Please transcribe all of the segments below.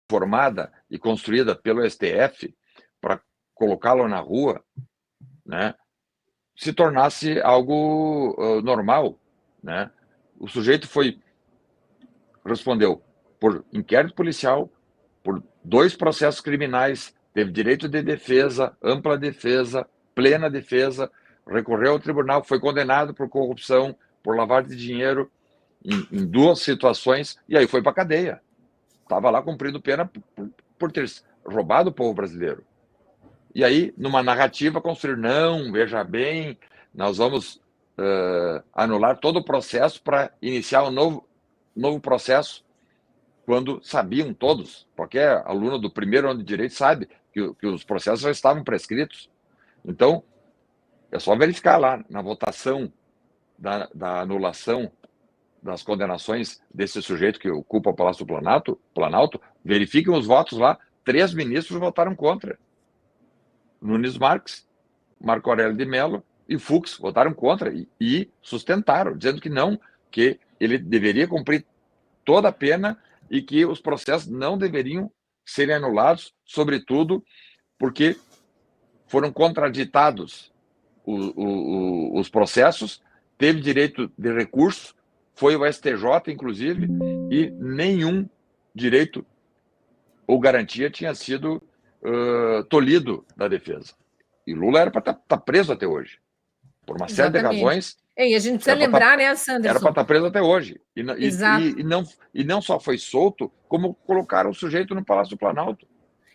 formada e construída pelo STF para colocá-lo na rua, né, se tornasse algo normal, né? O sujeito respondeu por inquérito policial, por 2 processos criminais, teve direito de defesa, ampla defesa, plena defesa, recorreu ao tribunal, foi condenado por corrupção, por lavagem de dinheiro, em 2 situações, e aí foi para a cadeia. Estava lá cumprindo pena por ter roubado o povo brasileiro. E aí, numa narrativa, construir, não, veja bem, nós vamos anular todo o processo para iniciar um novo processo, quando sabiam todos, qualquer aluno do primeiro ano de Direito sabe que os processos já estavam prescritos. Então, é só verificar lá na votação da anulação das condenações desse sujeito que ocupa o Palácio do Planalto, verifiquem os votos lá, 3 ministros votaram contra. Nunes Marques, Marco Aurélio de Mello e Fux votaram contra e sustentaram, dizendo que não, que ele deveria cumprir toda a pena e que os processos não deveriam serem anulados, sobretudo porque foram contraditados os processos, teve direito de recurso, foi o STJ, inclusive, e nenhum direito ou garantia tinha sido tolhido da defesa. E Lula era para estar preso até hoje, por uma série de razões. E a gente precisa lembrar, né, Sanderson? Era para estar preso até hoje. E não só foi solto, como colocaram o sujeito no Palácio do Planalto.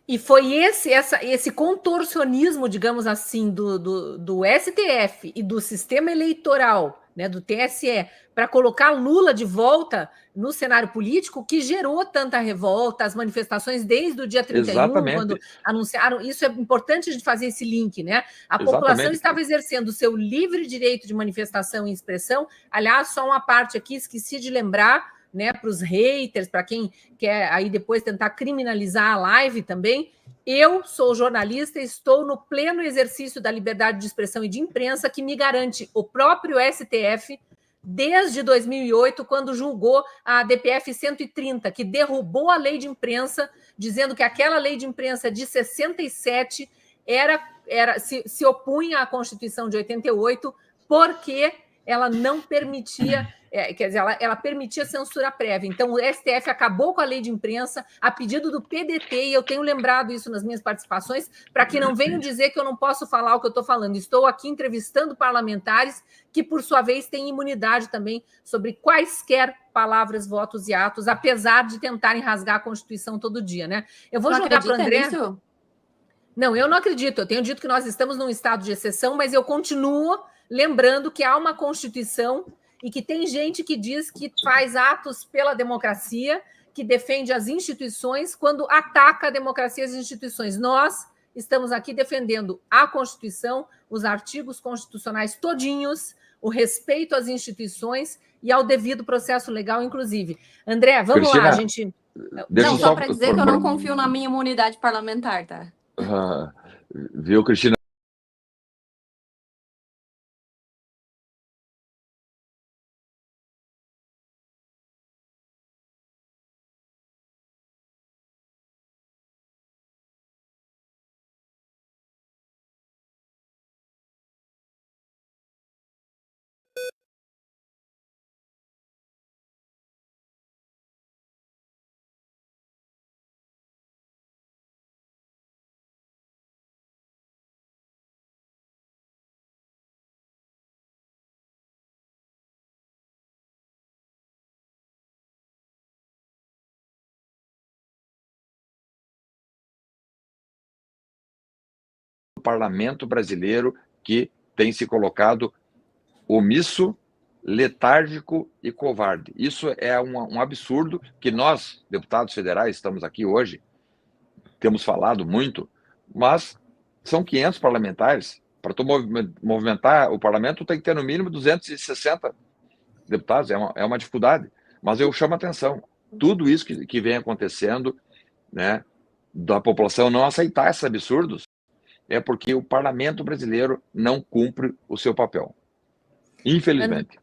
E foi esse contorcionismo, digamos assim, do STF e do sistema eleitoral, né, do TSE, para colocar Lula de volta no cenário político, que gerou tanta revolta, as manifestações desde o dia 31, Exatamente. quando anunciaram. Isso é importante a gente fazer esse link, né? A população estava exercendo o seu livre direito de manifestação e expressão. Aliás, só uma parte aqui, esqueci de lembrar, né, para os haters, para quem quer aí depois tentar criminalizar a live também. Eu sou jornalista e estou no pleno exercício da liberdade de expressão e de imprensa que me garante o próprio STF desde 2008, quando julgou a DPF 130, que derrubou a lei de imprensa, dizendo que aquela lei de imprensa de 67 se opunha à Constituição de 88, porque ela não permitia, quer dizer, ela permitia censura prévia. Então, o STF acabou com a lei de imprensa a pedido do PDT, e eu tenho lembrado isso nas minhas participações, para que não venham dizer que eu não posso falar o que eu estou falando. Estou aqui entrevistando parlamentares que, por sua vez, têm imunidade também sobre quaisquer palavras, votos e atos, apesar de tentarem rasgar a Constituição todo dia, né? Eu vou jogar para o André. Nisso? Não, eu não acredito. Eu tenho dito que nós estamos num estado de exceção, mas eu continuo lembrando que há uma Constituição e que tem gente que diz que faz atos pela democracia, que defende as instituições, quando ataca a democracia e as instituições. Nós estamos aqui defendendo a Constituição, os artigos constitucionais todinhos, o respeito às instituições e ao devido processo legal, inclusive. André, vamos Cristina, lá, a gente... Não, só para dizer que eu não confio na minha imunidade parlamentar, tá? Viu, Cristina? Parlamento brasileiro que tem se colocado omisso, letárgico e covarde. Isso é um absurdo que nós, deputados federais, estamos aqui hoje, temos falado muito, mas são 500 parlamentares. Para tu movimentar o parlamento, tem que ter no mínimo 260 deputados, é uma dificuldade. Mas eu chamo a atenção, tudo isso que vem acontecendo, né, da população não aceitar esses absurdos, é porque o parlamento brasileiro não cumpre o seu papel. Infelizmente.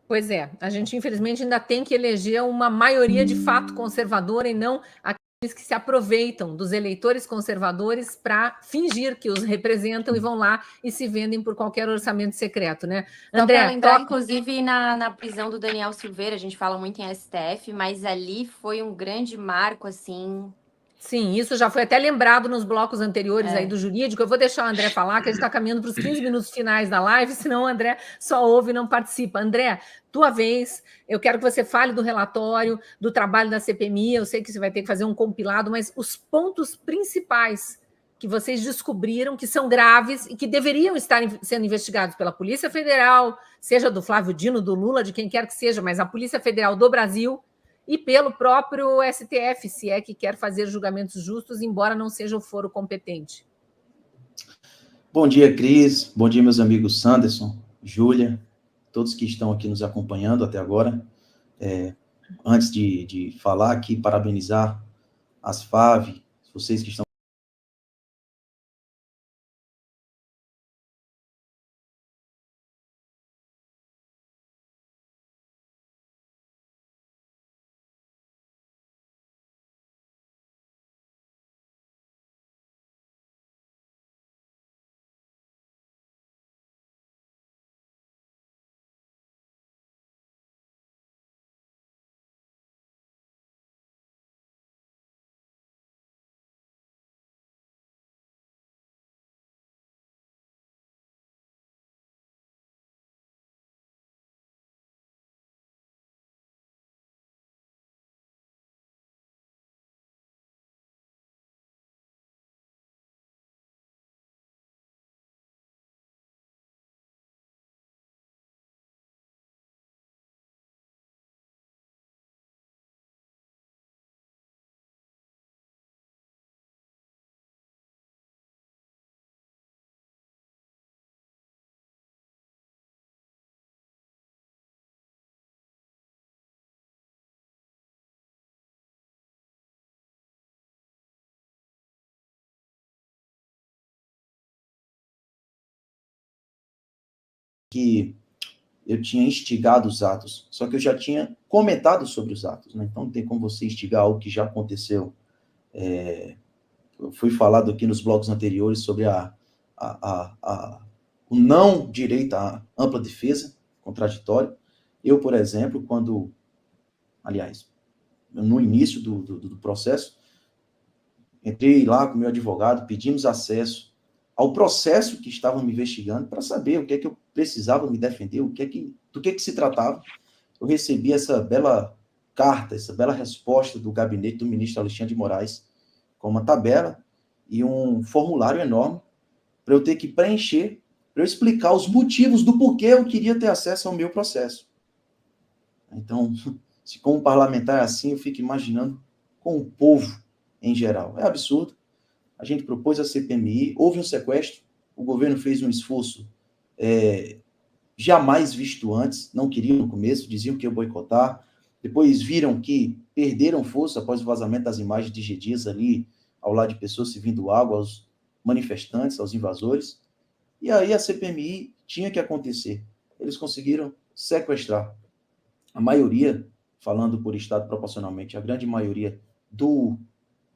Pois é, a gente infelizmente ainda tem que eleger uma maioria de fato conservadora e não aqueles que se aproveitam dos eleitores conservadores para fingir que os representam e vão lá e se vendem por qualquer orçamento secreto, né? André, para lembrar, inclusive, na prisão do Daniel Silveira, a gente fala muito em STF, mas ali foi um grande marco, assim. Sim, isso já foi até lembrado nos blocos anteriores aí do jurídico. Eu vou deixar o André falar, que a gente está caminhando para os 15 minutos finais da live, senão o André só ouve e não participa. André, tua vez, eu quero que você fale do relatório, do trabalho da CPMI. Eu sei que você vai ter que fazer um compilado, mas os pontos principais que vocês descobriram que são graves e que deveriam estar sendo investigados pela Polícia Federal, seja do Flávio Dino, do Lula, de quem quer que seja, mas a Polícia Federal do Brasil, e pelo próprio STF, se é que quer fazer julgamentos justos, embora não seja o foro competente. Bom dia, Cris. Bom dia, meus amigos Sanderson, Júlia, todos que estão aqui nos acompanhando até agora. Antes de falar aqui, parabenizar as FAV, vocês que estão que eu tinha instigado os atos, só que eu já tinha comentado sobre os atos, né? Então não tem como você instigar algo que já aconteceu. Foi falado aqui nos blocos anteriores sobre o não direito à ampla defesa, contraditório. Eu, por exemplo, no início do processo, entrei lá com o meu advogado, pedimos acesso ao processo que estavam me investigando para saber o que é que eu precisava me defender, do que se tratava. Eu recebi essa bela carta, essa bela resposta do gabinete do ministro Alexandre de Moraes, com uma tabela e um formulário enorme para eu ter que preencher, para eu explicar os motivos do porquê eu queria ter acesso ao meu processo. Então, se como parlamentar é assim, eu fico imaginando com o povo em geral. É absurdo. A gente propôs a CPMI, houve um sequestro, o governo fez um esforço jamais visto antes, não queriam no começo, diziam que iam boicotar, depois viram que perderam força após o vazamento das imagens de G. Dias ali, ao lado de pessoas servindo água aos manifestantes, aos invasores, e aí a CPMI tinha que acontecer. Eles conseguiram sequestrar a maioria, falando por estado proporcionalmente, a grande maioria do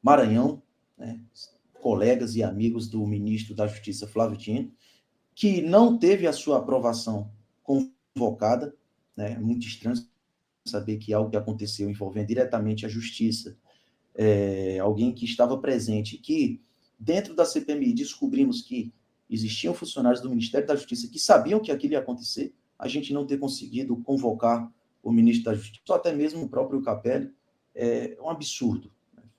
Maranhão, né, colegas e amigos do ministro da Justiça, Flávio Dino, que não teve a sua aprovação convocada, né, é muito estranho saber que algo que aconteceu envolvendo diretamente a Justiça, alguém que estava presente, que dentro da CPMI descobrimos que existiam funcionários do Ministério da Justiça que sabiam que aquilo ia acontecer, a gente não ter conseguido convocar o ministro da Justiça, ou até mesmo o próprio Capelli, é um absurdo.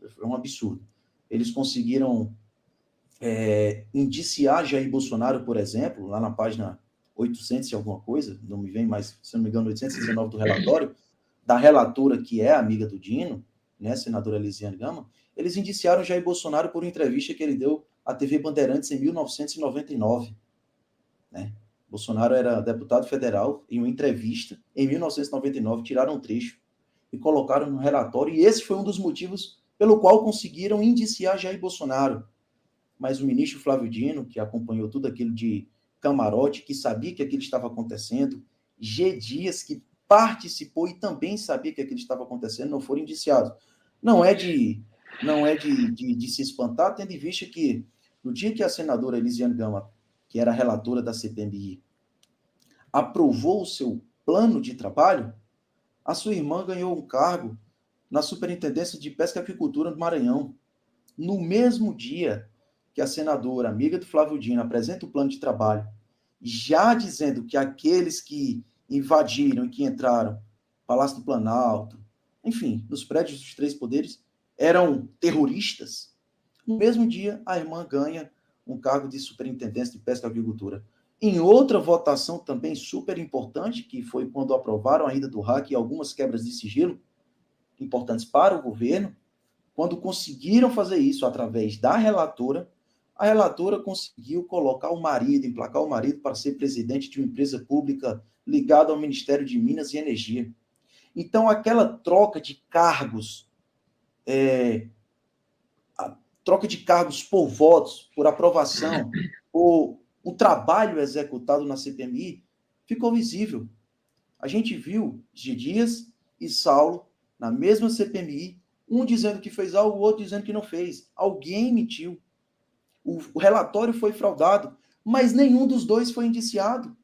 É um absurdo. Eles conseguiram indiciar Jair Bolsonaro, por exemplo, lá na página 800 e alguma coisa, não me vem mais, se não me engano, 819 do relatório, da relatora que é amiga do Dino, né, senadora Elisiane Gama, eles indiciaram Jair Bolsonaro por uma entrevista que ele deu à TV Bandeirantes em 1999. Né? Bolsonaro era deputado federal, em uma entrevista, em 1999, tiraram um trecho e colocaram no relatório, e esse foi um dos motivos pelo qual conseguiram indiciar Jair Bolsonaro. Mas o ministro Flávio Dino, que acompanhou tudo aquilo de camarote, que sabia que aquilo estava acontecendo, G. Dias, que participou e também sabia que aquilo estava acontecendo, não foram indiciados. Não é de não é de se espantar, tendo em vista que no dia que a senadora Elisiane Gama, que era relatora da CPMI, aprovou o seu plano de trabalho, a sua irmã ganhou um cargo na Superintendência de Pesca e Aquicultura do Maranhão. No mesmo dia que a senadora, amiga do Flávio Dino, apresenta o plano de trabalho, já dizendo que aqueles que invadiram e que entraram Palácio do Planalto, enfim, nos prédios dos três poderes, eram terroristas. No mesmo dia, a irmã ganha um cargo de superintendência de pesca e agricultura. Em outra votação também super importante, que foi quando aprovaram a ida do RAC e algumas quebras de sigilo importantes para o governo, quando conseguiram fazer isso através da relatora, a relatora conseguiu colocar o marido, emplacar o marido para ser presidente de uma empresa pública ligada ao Ministério de Minas e Energia. Então, aquela troca de cargos, troca de cargos por votos, por aprovação, por o trabalho executado na CPMI, ficou visível. A gente viu G. Dias e Saulo na mesma CPMI, um dizendo que fez algo, o outro dizendo que não fez. Alguém mentiu. O relatório foi fraudado, mas nenhum dos dois foi indiciado.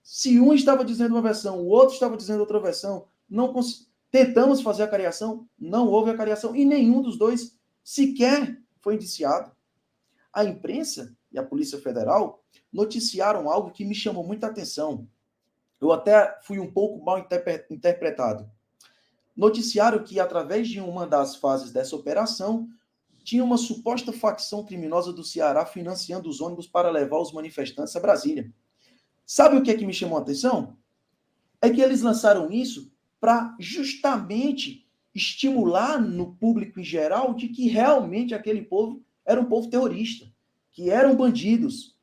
Se um estava dizendo uma versão, o outro estava dizendo outra versão, tentamos fazer a cariação, não houve a cariação, e nenhum dos dois sequer foi indiciado. A imprensa e a Polícia Federal noticiaram algo que me chamou muita atenção. Eu até fui um pouco mal interpretado. Noticiaram que, através de uma das fases dessa operação, tinha uma suposta facção criminosa do Ceará financiando os ônibus para levar os manifestantes a Brasília. Sabe o que é que me chamou a atenção? É que eles lançaram isso para justamente estimular no público em geral de que realmente aquele povo era um povo terrorista, que eram bandidos.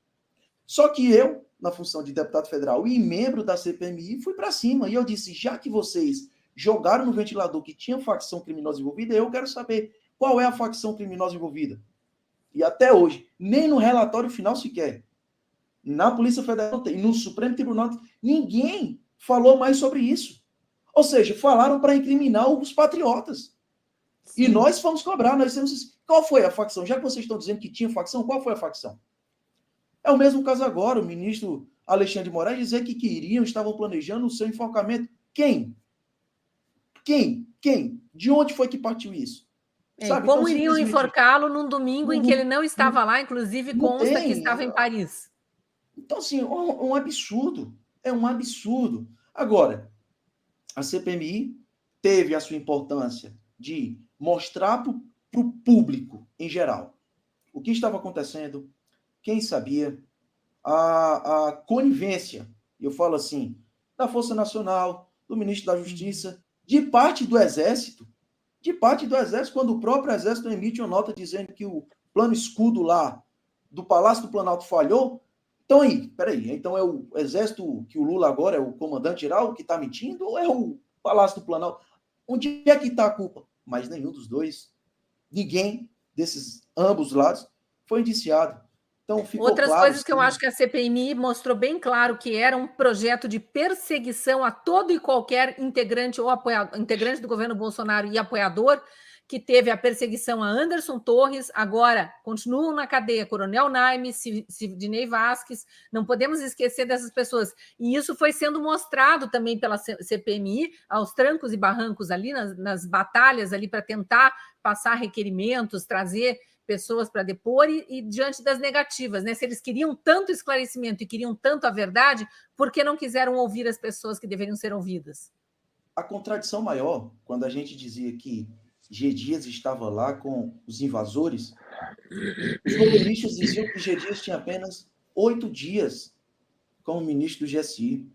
Só que eu, na função de deputado federal e membro da CPMI, fui para cima. E eu disse, já que vocês jogaram no ventilador que tinha facção criminosa envolvida, eu quero saber qual é a facção criminosa envolvida. E até hoje, nem no relatório final sequer, na Polícia Federal e no Supremo Tribunal, ninguém falou mais sobre isso. Ou seja, falaram para incriminar os patriotas. Sim. E nós fomos cobrar, nós dissemos, qual foi a facção? Já que vocês estão dizendo que tinha facção, qual foi a facção? É o mesmo caso agora, o ministro Alexandre de Moraes dizer que estavam planejando o seu enforcamento. Quem? De onde foi que partiu isso? Sabe? Como então, iriam enforcá-lo num domingo em que ele não estava lá, inclusive consta que estava em Paris. Então, assim, um absurdo. É um absurdo. Agora, a CPMI teve a sua importância de mostrar para o público em geral o que estava acontecendo, quem sabia, a conivência, eu falo assim, da Força Nacional, do Ministro da Justiça, de parte do Exército, quando o próprio Exército emite uma nota dizendo que o plano escudo lá do Palácio do Planalto falhou. Então então é o Exército, que o Lula agora é o comandante-geral, que está mentindo, ou é o Palácio do Planalto? Onde é que está a culpa? Mas nenhum dos dois, ninguém desses ambos lados foi indiciado. Então, outras claro, coisas que eu acho que a CPMI mostrou bem claro que era um projeto de perseguição a todo e qualquer integrante ou integrante do governo Bolsonaro e apoiador, que teve a perseguição a Anderson Torres, agora continuam na cadeia Coronel Naime, Sidney Vasquez, não podemos esquecer dessas pessoas. E isso foi sendo mostrado também pela CPMI, aos trancos e barrancos ali, nas batalhas ali para tentar passar requerimentos, trazer pessoas para depor e diante das negativas, né? Se eles queriam tanto esclarecimento e queriam tanto a verdade, por que não quiseram ouvir as pessoas que deveriam ser ouvidas? A contradição maior, quando a gente dizia que G. Dias estava lá com os invasores, os governistas diziam que G. Dias tinha apenas 8 dias como ministro do GSI.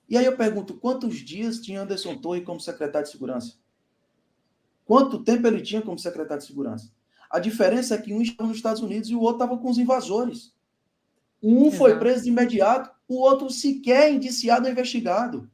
E aí eu pergunto, quantos dias tinha Anderson Torres como secretário de Segurança? Quanto tempo ele tinha como secretário de Segurança? A diferença é que um estava nos Estados Unidos e o outro estava com os invasores. Um foi preso de imediato, o outro sequer indiciado ou investigado.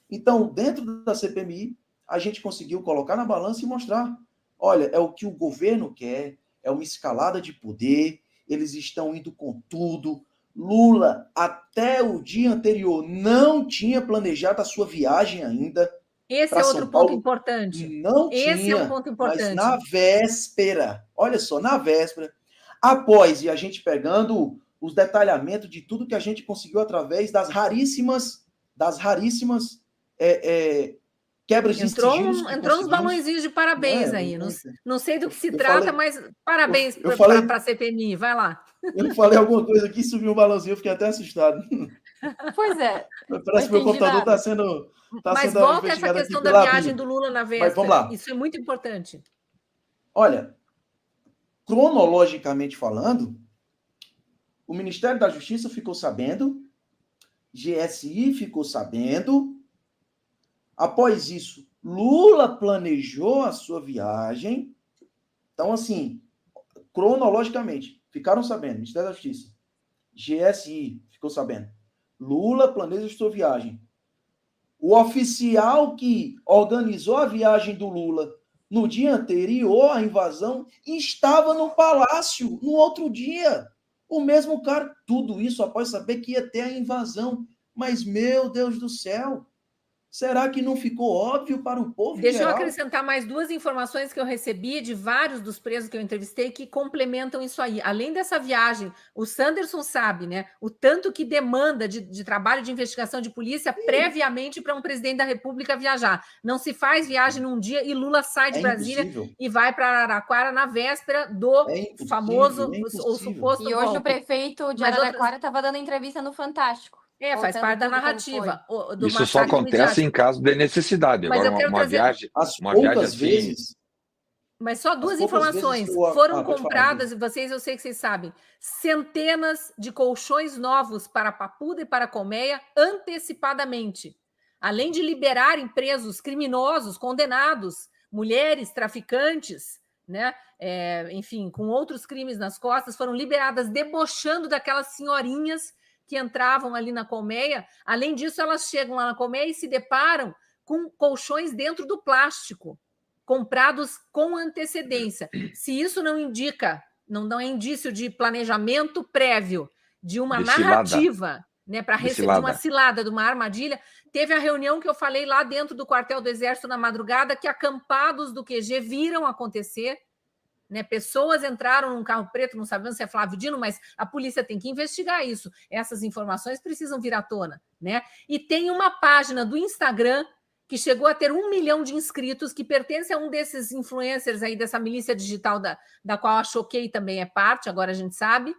Então, dentro da CPMI, a gente conseguiu colocar na balança e mostrar. Olha, é o que o governo quer, é uma escalada de poder, eles estão indo com tudo. Lula, até o dia anterior, não tinha planejado a sua viagem ainda. Esse para é São outro Paulo, ponto importante. não Esse tinha, é um ponto mas importante. na véspera, olha só, na véspera, após, e a gente pegando os detalhamentos de tudo que a gente conseguiu através das raríssimas quebras de sigilos que Entrou uns conseguimos. balõezinhos de parabéns aí. Não sei do que se trata, falei, mas parabéns eu falei, para a CPMI. Vai lá. eu falei alguma coisa aqui, subiu um balãozinho, eu fiquei até assustado. Pois é. Parece que meu computador está sendo Mas volta essa investigado aqui questão da pela viagem BIM. do Lula na Mas vamos véspera. lá. Isso é muito importante. Olha, cronologicamente falando, o Ministério da Justiça ficou sabendo, GSI ficou sabendo. Após isso, Lula planejou a sua viagem. Então, assim, cronologicamente, ficaram sabendo, Ministério da Justiça, GSI ficou sabendo, Lula planeja a sua viagem. O oficial que organizou a viagem do Lula no dia anterior à invasão estava no palácio no outro dia. O mesmo cara, tudo isso após saber que ia ter a invasão. Mas, meu Deus do céu, será que não ficou óbvio para o povo Deixa em geral? eu acrescentar mais 2 informações que eu recebi de vários dos presos que eu entrevistei que complementam isso aí. Além dessa viagem, o Sanderson sabe, né, o tanto que demanda de trabalho de investigação de polícia previamente para um presidente da República viajar. Não se faz viagem num dia e Lula sai de Brasília e vai para Araraquara na véspera do famoso ou suposto E hoje golpe. o prefeito de Araraquara estava dando entrevista no Fantástico. Faz parte da narrativa. Isso só acontece em caso de necessidade. Mas agora, uma viagem. Uma viagem assim, vezes. Mas só 2 informações. Foram compradas, eu sei que vocês sabem, centenas de colchões novos para Papuda e para Colmeia antecipadamente. Além de liberarem presos criminosos, condenados, mulheres, traficantes, né? Enfim, com outros crimes nas costas, foram liberadas debochando daquelas senhorinhas que entravam ali na colmeia. Além disso, elas chegam lá na colmeia e se deparam com colchões dentro do plástico, comprados com antecedência. Se isso não indica, não é indício de planejamento prévio, de uma narrativa, né, para receber de uma cilada, de uma armadilha, teve a reunião que eu falei lá dentro do quartel do Exército na madrugada, que acampados do QG viram acontecer. Né, pessoas entraram num carro preto, não sabemos se é Flávio Dino, mas a polícia tem que investigar isso. Essas informações precisam vir à tona, né? E tem uma página do Instagram que chegou a ter 1 milhão de inscritos, que pertence a um desses influencers aí dessa milícia digital da qual a Choquei também é parte, agora a gente sabe,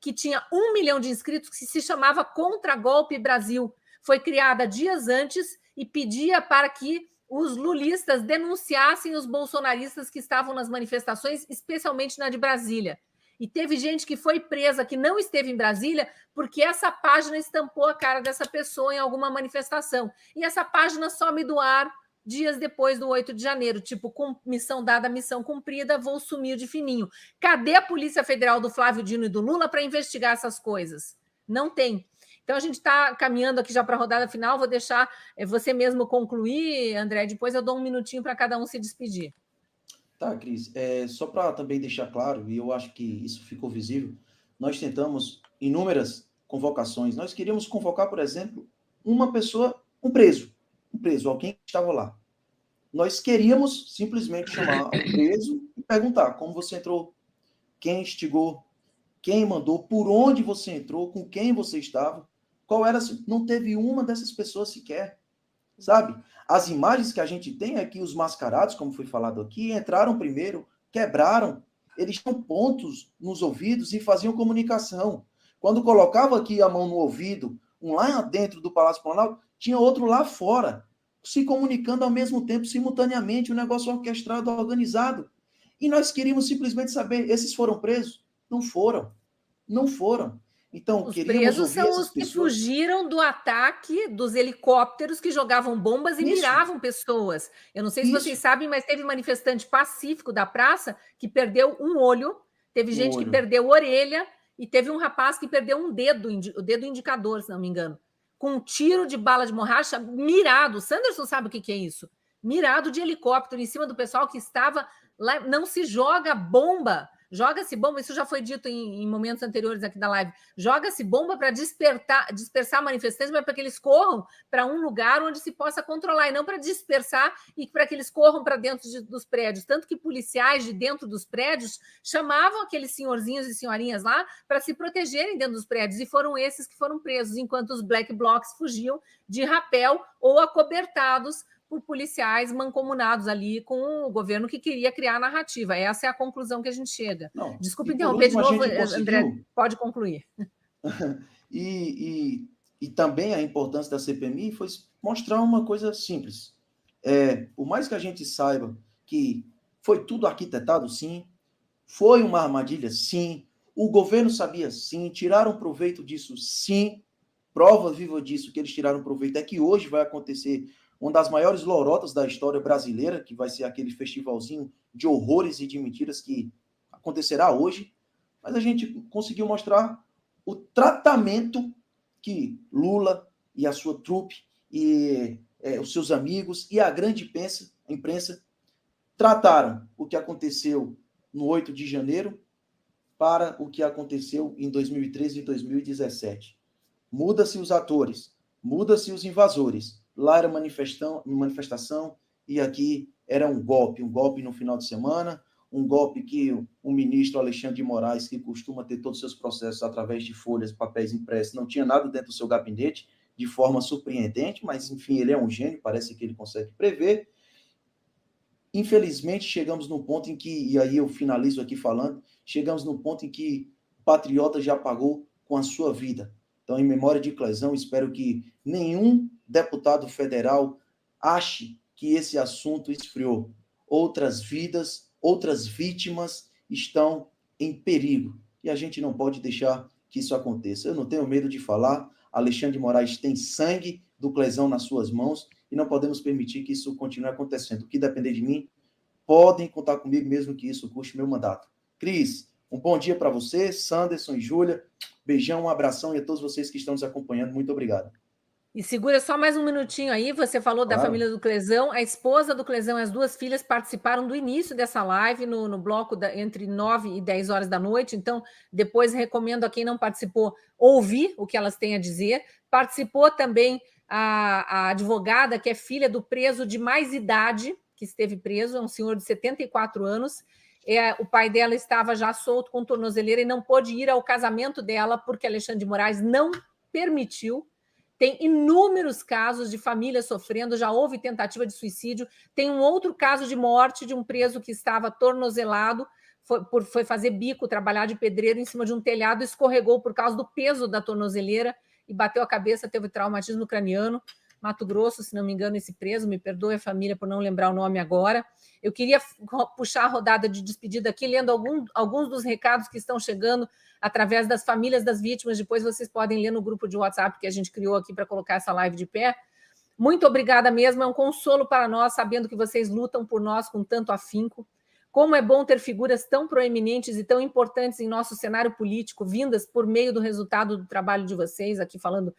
que tinha 1 milhão de inscritos, que se chamava Contra Golpe Brasil. Foi criada dias antes e pedia para que os lulistas denunciassem os bolsonaristas que estavam nas manifestações, especialmente na de Brasília. E teve gente que foi presa, que não esteve em Brasília, porque essa página estampou a cara dessa pessoa em alguma manifestação. E essa página some do ar dias depois do 8 de janeiro. Tipo, com missão dada, missão cumprida, vou sumir de fininho. Cadê a Polícia Federal do Flávio Dino e do Lula para investigar essas coisas? Não tem. Então, a gente está caminhando aqui já para a rodada final. Vou deixar você mesmo concluir, André. Depois eu dou 1 minutinho para cada um se despedir. Tá, Cris. Só para também deixar claro, e eu acho que isso ficou visível, nós tentamos inúmeras convocações. Nós queríamos convocar, por exemplo, uma pessoa, um preso, alguém que estava lá. Nós queríamos simplesmente chamar um preso e perguntar como você entrou, quem instigou, quem mandou, por onde você entrou, com quem você estava. Qual era? Não teve uma dessas pessoas sequer, sabe? As imagens que a gente tem é que os mascarados, como foi falado aqui, entraram primeiro, quebraram, eles tinham pontos nos ouvidos e faziam comunicação. Quando colocava aqui a mão no ouvido, um lá dentro do Palácio Planalto, tinha outro lá fora, se comunicando ao mesmo tempo, simultaneamente, um negócio orquestrado, organizado. E nós queríamos simplesmente saber, esses foram presos? Não foram. Não foram. Então, os presos são os que fugiram do ataque dos helicópteros que jogavam bombas e miravam pessoas. Eu não sei se vocês sabem, mas teve manifestante pacífico da praça que perdeu um olho, teve gente que perdeu orelha e teve um rapaz que perdeu um dedo, o dedo indicador, se não me engano, com um tiro de bala de borracha mirado. O Sanderson sabe o que é isso. Mirado de helicóptero em cima do pessoal que estava lá. Não se joga bomba joga-se bomba, isso já foi dito em momentos anteriores aqui da live, joga-se bomba para dispersar manifestantes, mas para que eles corram para um lugar onde se possa controlar, e não para dispersar e para que eles corram para dentro dos prédios. Tanto que policiais de dentro dos prédios chamavam aqueles senhorzinhos e senhorinhas lá para se protegerem dentro dos prédios, e foram esses que foram presos, enquanto os black blocs fugiam de rapel ou acobertados por policiais mancomunados ali com o governo que queria criar a narrativa. Essa é a conclusão que a gente chega. Não, desculpa interromper de novo, conseguiu... André, pode concluir. E também a importância da CPMI foi mostrar uma coisa simples. Por mais que a gente saiba que foi tudo arquitetado, sim, foi uma armadilha, sim, o governo sabia, sim, tiraram proveito disso, sim, prova viva disso, que eles tiraram proveito, é que hoje vai acontecer uma das maiores lorotas da história brasileira, que vai ser aquele festivalzinho de horrores e de mentiras que acontecerá hoje, mas a gente conseguiu mostrar o tratamento que Lula e a sua trupe e os seus amigos e a grande imprensa trataram o que aconteceu no 8 de janeiro para o que aconteceu em 2013 e 2017. Muda-se os atores, muda-se os invasores. Lá era manifestação e aqui era um golpe no final de semana, um golpe que o ministro Alexandre de Moraes, que costuma ter todos os seus processos através de folhas e papéis impressos, não tinha nada dentro do seu gabinete, de forma surpreendente, mas, enfim, ele é um gênio, parece que ele consegue prever. Infelizmente, chegamos num ponto em que, e aí eu finalizo aqui falando, chegamos num ponto em que o patriota já pagou com a sua vida. Então, em memória de Clezão, espero que nenhum deputado federal ache que esse assunto esfriou. Outras vidas, outras vítimas estão em perigo. E a gente não pode deixar que isso aconteça. Eu não tenho medo de falar. Alexandre de Moraes tem sangue do Clezão nas suas mãos e não podemos permitir que isso continue acontecendo. O que depender de mim, podem contar comigo, mesmo que isso custe meu mandato. Cris, um bom dia para você, Sanderson e Júlia. Beijão, um abração e a todos vocês que estão nos acompanhando. Muito obrigado. E segura só mais um minutinho aí, você falou da família do Clezão, a esposa do Clezão e as duas filhas participaram do início dessa live, no bloco entre 9 e 10 horas da noite, então depois recomendo a quem não participou ouvir o que elas têm a dizer. Participou também a advogada, que é filha do preso de mais idade, que esteve preso, é um senhor de 74 anos, o pai dela estava já solto com tornozeleira e não pôde ir ao casamento dela, porque Alexandre de Moraes não permitiu. Tem inúmeros casos de famílias sofrendo, já houve tentativa de suicídio. Tem um outro caso de morte de um preso que estava tornozelado, foi fazer bico, trabalhar de pedreiro em cima de um telhado, escorregou por causa do peso da tornozeleira e bateu a cabeça, teve traumatismo craniano. Mato Grosso, se não me engano, esse preso, me perdoe a família por não lembrar o nome agora. Eu queria puxar a rodada de despedida aqui, lendo alguns dos recados que estão chegando através das famílias das vítimas. Depois vocês podem ler no grupo de WhatsApp que a gente criou aqui para colocar essa live de pé. Muito obrigada mesmo, é um consolo para nós, sabendo que vocês lutam por nós com tanto afinco. Como é bom ter figuras tão proeminentes e tão importantes em nosso cenário político, vindas por meio do resultado do trabalho de vocês, aqui falando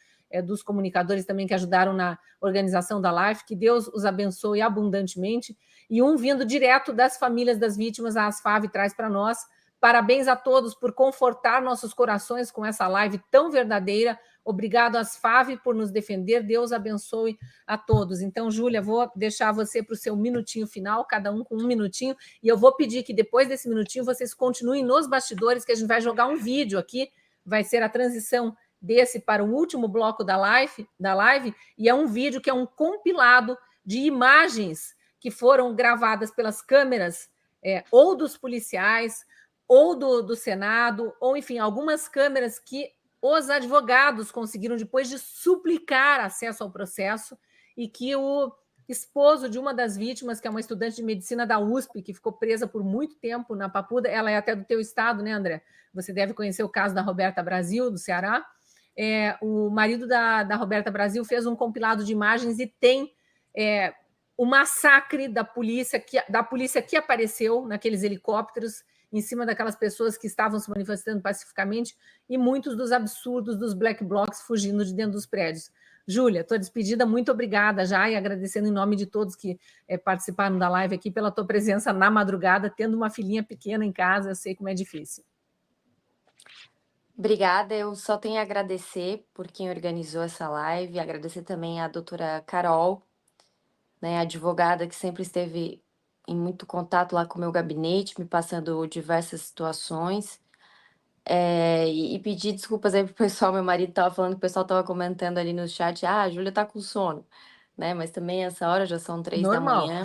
dos comunicadores também que ajudaram na organização da live, que Deus os abençoe abundantemente, e um vindo direto das famílias das vítimas, a Asfav traz para nós. Parabéns a todos por confortar nossos corações com essa live tão verdadeira. Obrigado, Asfav, por nos defender. Deus abençoe a todos. Então, Júlia, vou deixar você para o seu minutinho final, cada um com um minutinho, e eu vou pedir que depois desse minutinho vocês continuem nos bastidores, que a gente vai jogar um vídeo aqui, vai ser a transição desse para o último bloco da live, e é um vídeo que é um compilado de imagens que foram gravadas pelas câmeras ou dos policiais, ou do Senado, ou, enfim, algumas câmeras que os advogados conseguiram, depois de suplicar acesso ao processo, e que o esposo de uma das vítimas, que é uma estudante de medicina da USP, que ficou presa por muito tempo na Papuda, ela é até do teu estado, né, André? Você deve conhecer o caso da Roberta Brasil, do Ceará. O marido da Roberta Brasil fez um compilado de imagens e tem o massacre da polícia que apareceu naqueles helicópteros em cima daquelas pessoas que estavam se manifestando pacificamente, e muitos dos absurdos dos black blocs fugindo de dentro dos prédios. Júlia, tua despedida, muito obrigada já, e agradecendo em nome de todos que participaram da live aqui pela tua presença na madrugada, tendo uma filhinha pequena em casa, eu sei como é difícil. Obrigada, eu só tenho a agradecer por quem organizou essa live, agradecer também à doutora Carol, né, advogada que sempre esteve em muito contato lá com o meu gabinete, me passando diversas situações, e pedir desculpas aí pro pessoal, meu marido estava falando que o pessoal estava comentando ali no chat, a Júlia tá com sono, né, mas também essa hora já são 3 da Normal. manhã.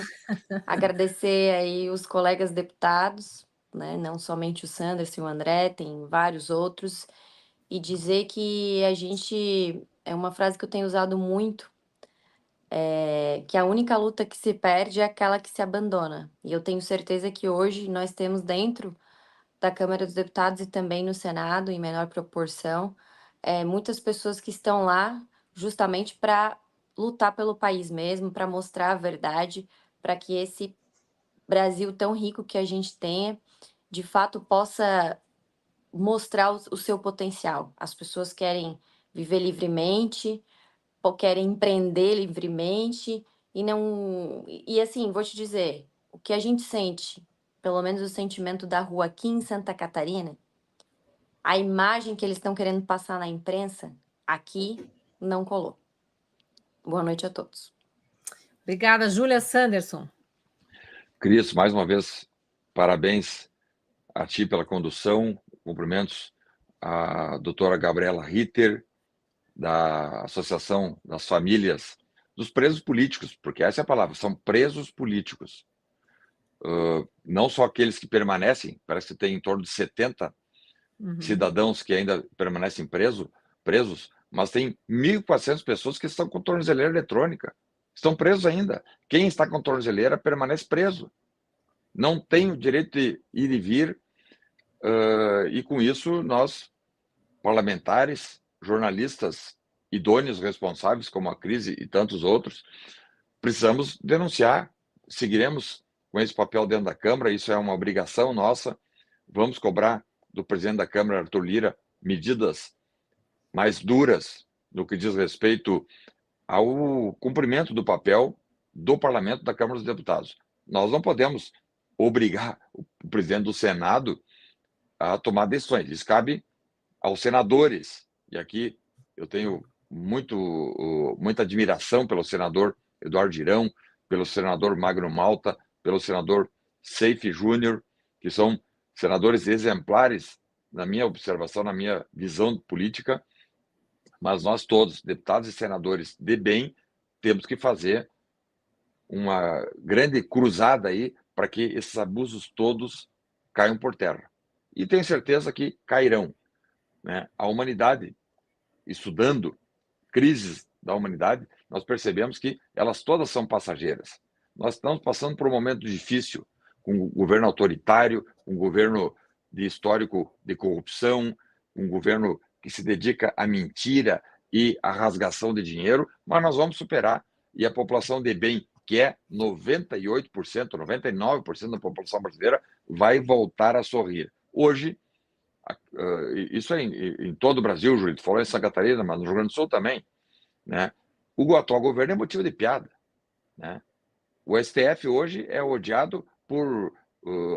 Agradecer aí os colegas deputados, né, não somente o Sanderson e o André, tem vários outros, e dizer que a gente, é uma frase que eu tenho usado muito, que a única luta que se perde é aquela que se abandona. E eu tenho certeza que hoje nós temos dentro da Câmara dos Deputados e também no Senado, em menor proporção, muitas pessoas que estão lá justamente para lutar pelo país mesmo, para mostrar a verdade, para que esse Brasil tão rico que a gente tenha, de fato possa mostrar o seu potencial. As pessoas querem viver livremente, ou querem empreender livremente, e não. E assim, vou te dizer, o que a gente sente, pelo menos o sentimento da rua aqui em Santa Catarina, a imagem que eles estão querendo passar na imprensa, aqui não colou. Boa noite a todos. Obrigada, Júlia. Sanderson. Cris, mais uma vez, parabéns a ti pela condução, cumprimentos à doutora Gabriela Ritter, da Associação das Famílias dos Presos Políticos, porque essa é a palavra, são presos políticos. Não só aqueles que permanecem, parece que tem em torno de 70 cidadãos que ainda permanecem presos, mas tem 1.400 pessoas que estão com tornozeleira eletrônica, estão presos ainda. Quem está com tornozeleira permanece preso. Não tem o direito de ir e vir, e com isso nós, parlamentares, jornalistas idôneos, responsáveis, como a Cris e tantos outros, precisamos denunciar. Seguiremos com esse papel dentro da Câmara, isso é uma obrigação nossa. Vamos cobrar do presidente da Câmara, Arthur Lira, medidas mais duras no que diz respeito ao cumprimento do papel do Parlamento, da Câmara dos Deputados. Nós não podemos obrigar o presidente do Senado a tomar decisões. Isso cabe aos senadores. E aqui eu tenho muita admiração pelo senador Eduardo Girão, pelo senador Magno Malta, pelo senador Seife Júnior, que são senadores exemplares na minha observação, na minha visão política, mas nós todos, deputados e senadores de bem, temos que fazer uma grande cruzada aí para que esses abusos todos caiam por terra. E tenho certeza que cairão, né? A humanidade, estudando crises da humanidade, nós percebemos que elas todas são passageiras. Nós estamos passando por um momento difícil, com um governo autoritário, um governo de histórico de corrupção, um governo que se dedica à mentira e à rasgação de dinheiro, mas nós vamos superar. E a população de bem, que é 98%, 99% da população brasileira, vai voltar a sorrir. Hoje, isso é em todo o Brasil, Júlio, tu falou em Santa Catarina, mas no Rio Grande do Sul também, né? O atual governo é motivo de piada, né? O STF hoje é odiado por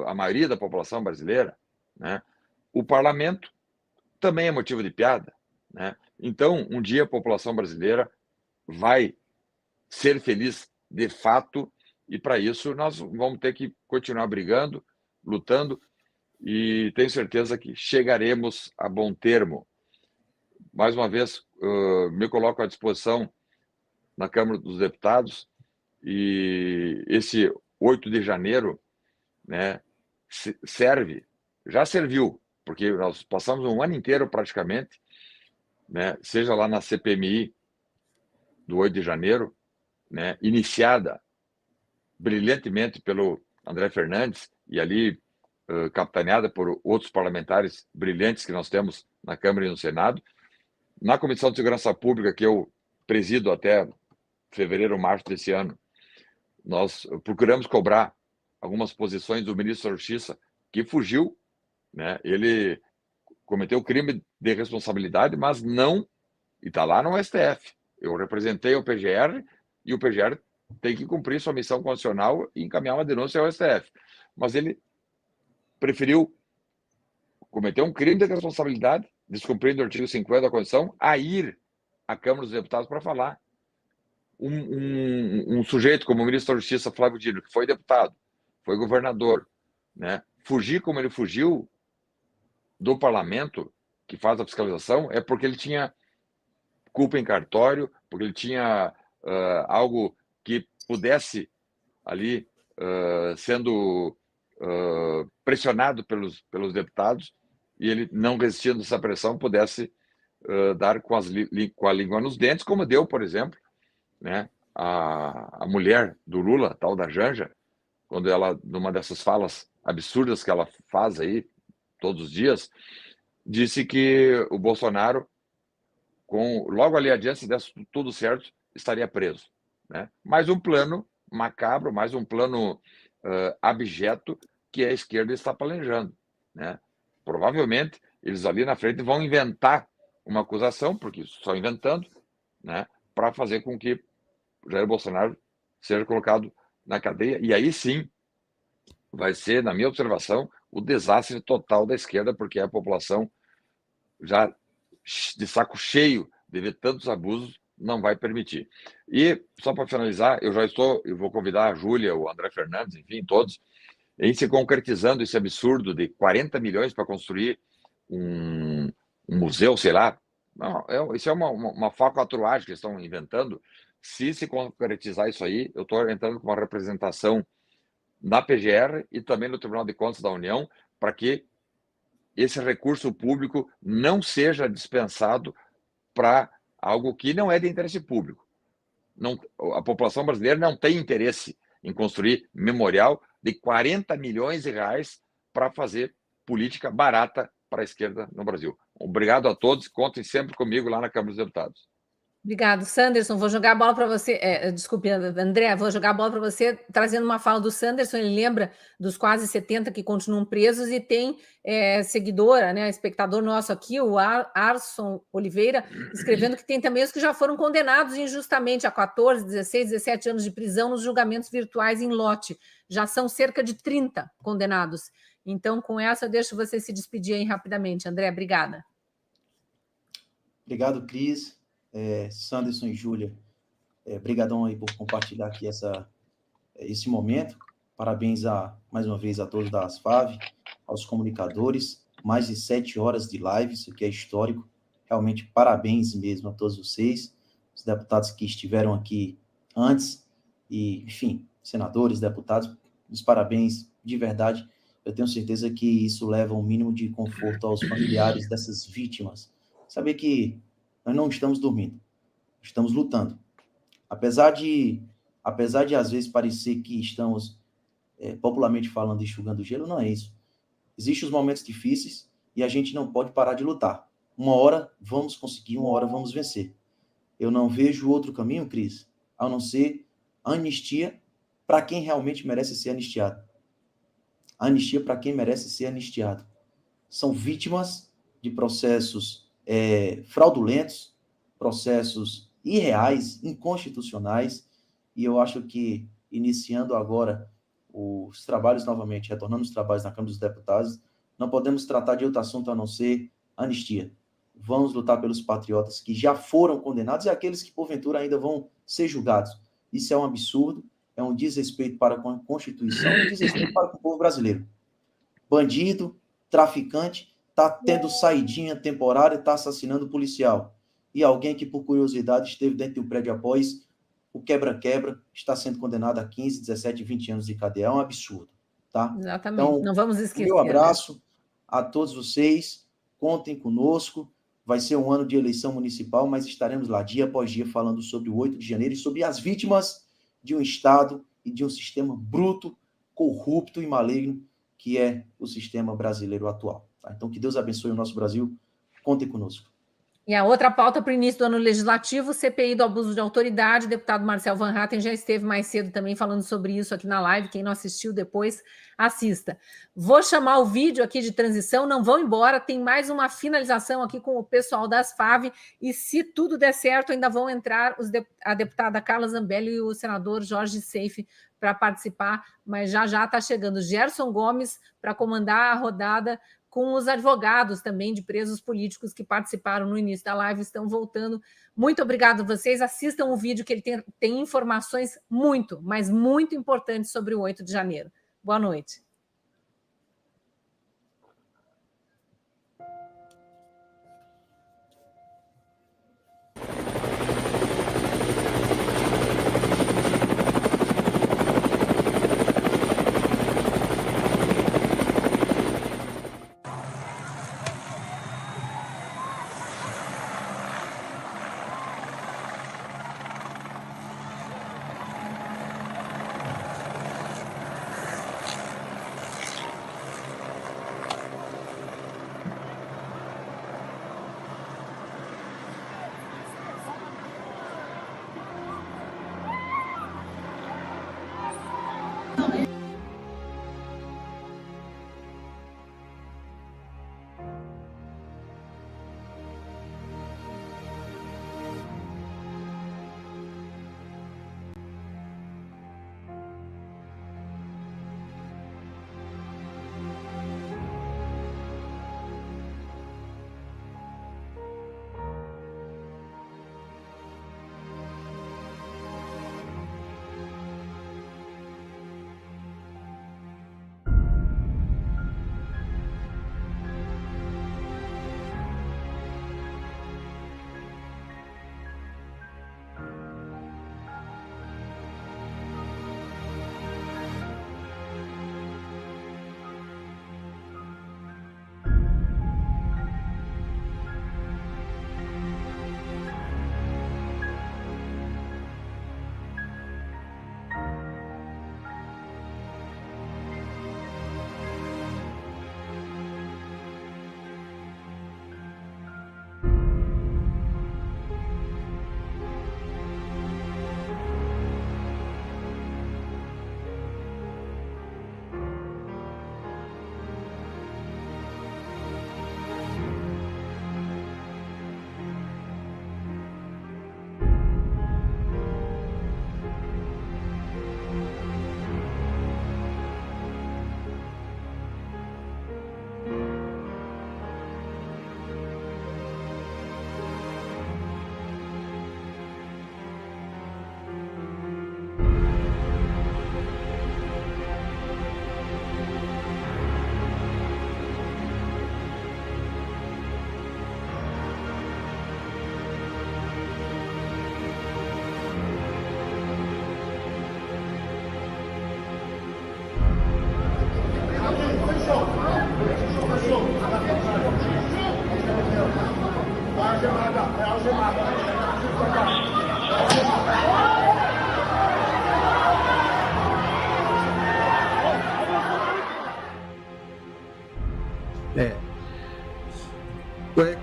a maioria da população brasileira, né? O parlamento também é motivo de piada, né? Então, um dia a população brasileira vai ser feliz de fato, e para isso nós vamos ter que continuar brigando, lutando, e tenho certeza que chegaremos a bom termo. Mais uma vez, me coloco à disposição na Câmara dos Deputados, e esse 8 de janeiro, né, já serviu, porque nós passamos um ano inteiro praticamente, né, seja lá na CPMI do 8 de janeiro, né, iniciada brilhantemente pelo André Fernandes, e ali capitaneada por outros parlamentares brilhantes que nós temos na Câmara e no Senado. Na Comissão de Segurança Pública, que eu presido até fevereiro, março desse ano, nós procuramos cobrar algumas posições do ministro da Justiça, que fugiu, né? Ele cometeu crime de responsabilidade, mas não, e está lá no STF, Eu representei o PGR e o PGR tem que cumprir sua missão constitucional e encaminhar uma denúncia ao STF. Mas ele preferiu cometer um crime de responsabilidade, descumprindo o artigo 50 da Constituição, a ir à Câmara dos Deputados para falar. Um sujeito como o ministro da Justiça, Flávio Dino, que foi deputado, foi governador, né? Fugir como ele fugiu do parlamento, que faz a fiscalização, é porque ele tinha culpa em cartório, porque ele tinha algo que pudesse ali, sendo pressionado pelos deputados, e ele, não resistindo a essa pressão, pudesse dar com a língua nos dentes, como deu, por exemplo, né, a mulher do Lula, tal da Janja, quando ela, numa dessas falas absurdas que ela faz aí todos os dias, disse que o Bolsonaro, logo ali adiante, se desse tudo certo, estaria preso, né? Mais um plano macabro, mais um plano abjeto que a esquerda está planejando, né? Provavelmente eles ali na frente vão inventar uma acusação, porque só inventando, né, para fazer com que Jair Bolsonaro seja colocado na cadeia, e aí sim vai ser, na minha observação, o desastre total da esquerda, porque a população, já de saco cheio de ver tantos abusos, não vai permitir. E, só para finalizar, eu vou convidar a Júlia, o André Fernandes, enfim, todos, em se concretizando esse absurdo de 40 milhões para construir um museu, sei lá. Não, isso é uma falcatruagem que eles estão inventando. Se concretizar isso aí, eu estou entrando com uma representação na PGR e também no Tribunal de Contas da União, para que esse recurso público não seja dispensado para algo que não é de interesse público. Não, a população brasileira não tem interesse em construir memorial de 40 milhões de reais para fazer política barata para a esquerda no Brasil. Obrigado a todos, contem sempre comigo lá na Câmara dos Deputados. Obrigado, Sanderson. Vou jogar a bola para você. Desculpe, André, vou jogar a bola para você, trazendo uma fala do Sanderson. Ele lembra dos quase 70 que continuam presos e tem seguidora, né, espectador nosso aqui, o Arson Oliveira, escrevendo que tem também os que já foram condenados injustamente a 14, 16, 17 anos de prisão nos julgamentos virtuais em lote. Já são cerca de 30 condenados. Então, com essa, eu deixo você se despedir aí rapidamente. André, obrigada. Obrigado, Cris. Sanderson e Júlia, brigadão aí por compartilhar aqui esse momento. Parabéns mais uma vez a todos da ASFAV, aos comunicadores, mais de 7 horas de live, isso aqui é histórico. Realmente, parabéns mesmo a todos vocês, os deputados que estiveram aqui antes, e, enfim, senadores, deputados, os parabéns de verdade. Eu tenho certeza que isso leva um mínimo de conforto aos familiares dessas vítimas. Saber que nós não estamos dormindo, estamos lutando. Apesar de às vezes parecer que estamos, popularmente falando, enxugando gelo, não é isso. Existem os momentos difíceis e a gente não pode parar de lutar. Uma hora vamos conseguir, uma hora vamos vencer. Eu não vejo outro caminho, Cris, a não ser anistia para quem realmente merece ser anistiado. Anistia para quem merece ser anistiado. São vítimas de processos fraudulentos, processos irreais, inconstitucionais, e eu acho que, iniciando agora os trabalhos novamente, retornando os trabalhos na Câmara dos Deputados, não podemos tratar de outro assunto a não ser anistia. Vamos lutar pelos patriotas que já foram condenados e aqueles que, porventura, ainda vão ser julgados. Isso é um absurdo, é um desrespeito para com a Constituição e um desrespeito para com o povo brasileiro. Bandido, traficante, está tendo saidinha temporária, está assassinando policial. E alguém que, por curiosidade, esteve dentro de um prédio após o quebra-quebra, está sendo condenado a 15, 17, 20 anos de cadeia. É um absurdo, tá? Exatamente, então, não vamos esquecer. Meu abraço a todos vocês, contem conosco, vai ser um ano de eleição municipal, mas estaremos lá dia após dia falando sobre o 8 de janeiro e sobre as vítimas de um Estado e de um sistema bruto, corrupto e maligno, que é o sistema brasileiro atual. Tá? Então, que Deus abençoe o nosso Brasil. Contem conosco. E a outra pauta para o início do ano legislativo, CPI do abuso de autoridade, o deputado Marcel Van Hatten já esteve mais cedo também falando sobre isso aqui na live, quem não assistiu depois, assista. Vou chamar o vídeo aqui de transição, não vão embora, tem mais uma finalização aqui com o pessoal das FAV, e se tudo der certo, ainda vão entrar a deputada Carla Zambelli e o senador Jorge Seife para participar, mas já está chegando Gerson Gomes para comandar a rodada, com os advogados também de presos políticos que participaram no início da live, estão voltando. Muito obrigado a vocês, assistam o vídeo que ele tem informações muito, mas muito importantes sobre o 8 de janeiro. Boa noite.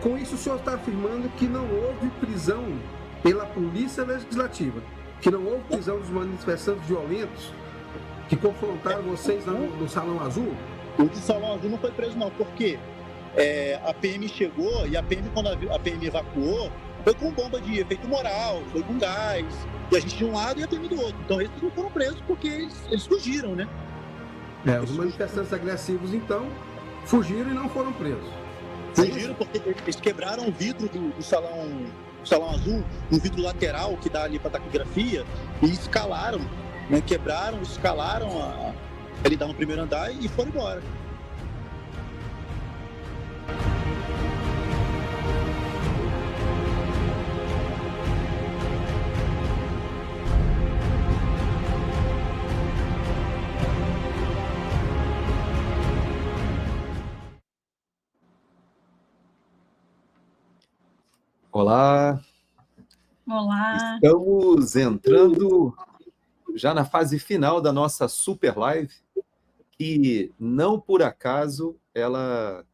Com isso, o senhor está afirmando que não houve prisão pela Polícia Legislativa, que não houve prisão dos manifestantes violentos que confrontaram vocês no Salão Azul? O do Salão Azul não foi preso, não, porque a PM chegou e a PM, quando a PM evacuou, foi com bomba de efeito moral, foi com gás, e a gente de um lado e a PM do outro. Então, eles não foram presos porque eles fugiram, né? Os manifestantes agressivos, então, fugiram e não foram presos. Fugiram porque eles quebraram o vidro do Salão Azul, um vidro lateral que dá ali para taquigrafia, e escalaram, né? Escalaram ele dá no primeiro andar e foram embora. Olá. Olá. Estamos entrando já na fase final da nossa super live, que não por acaso ela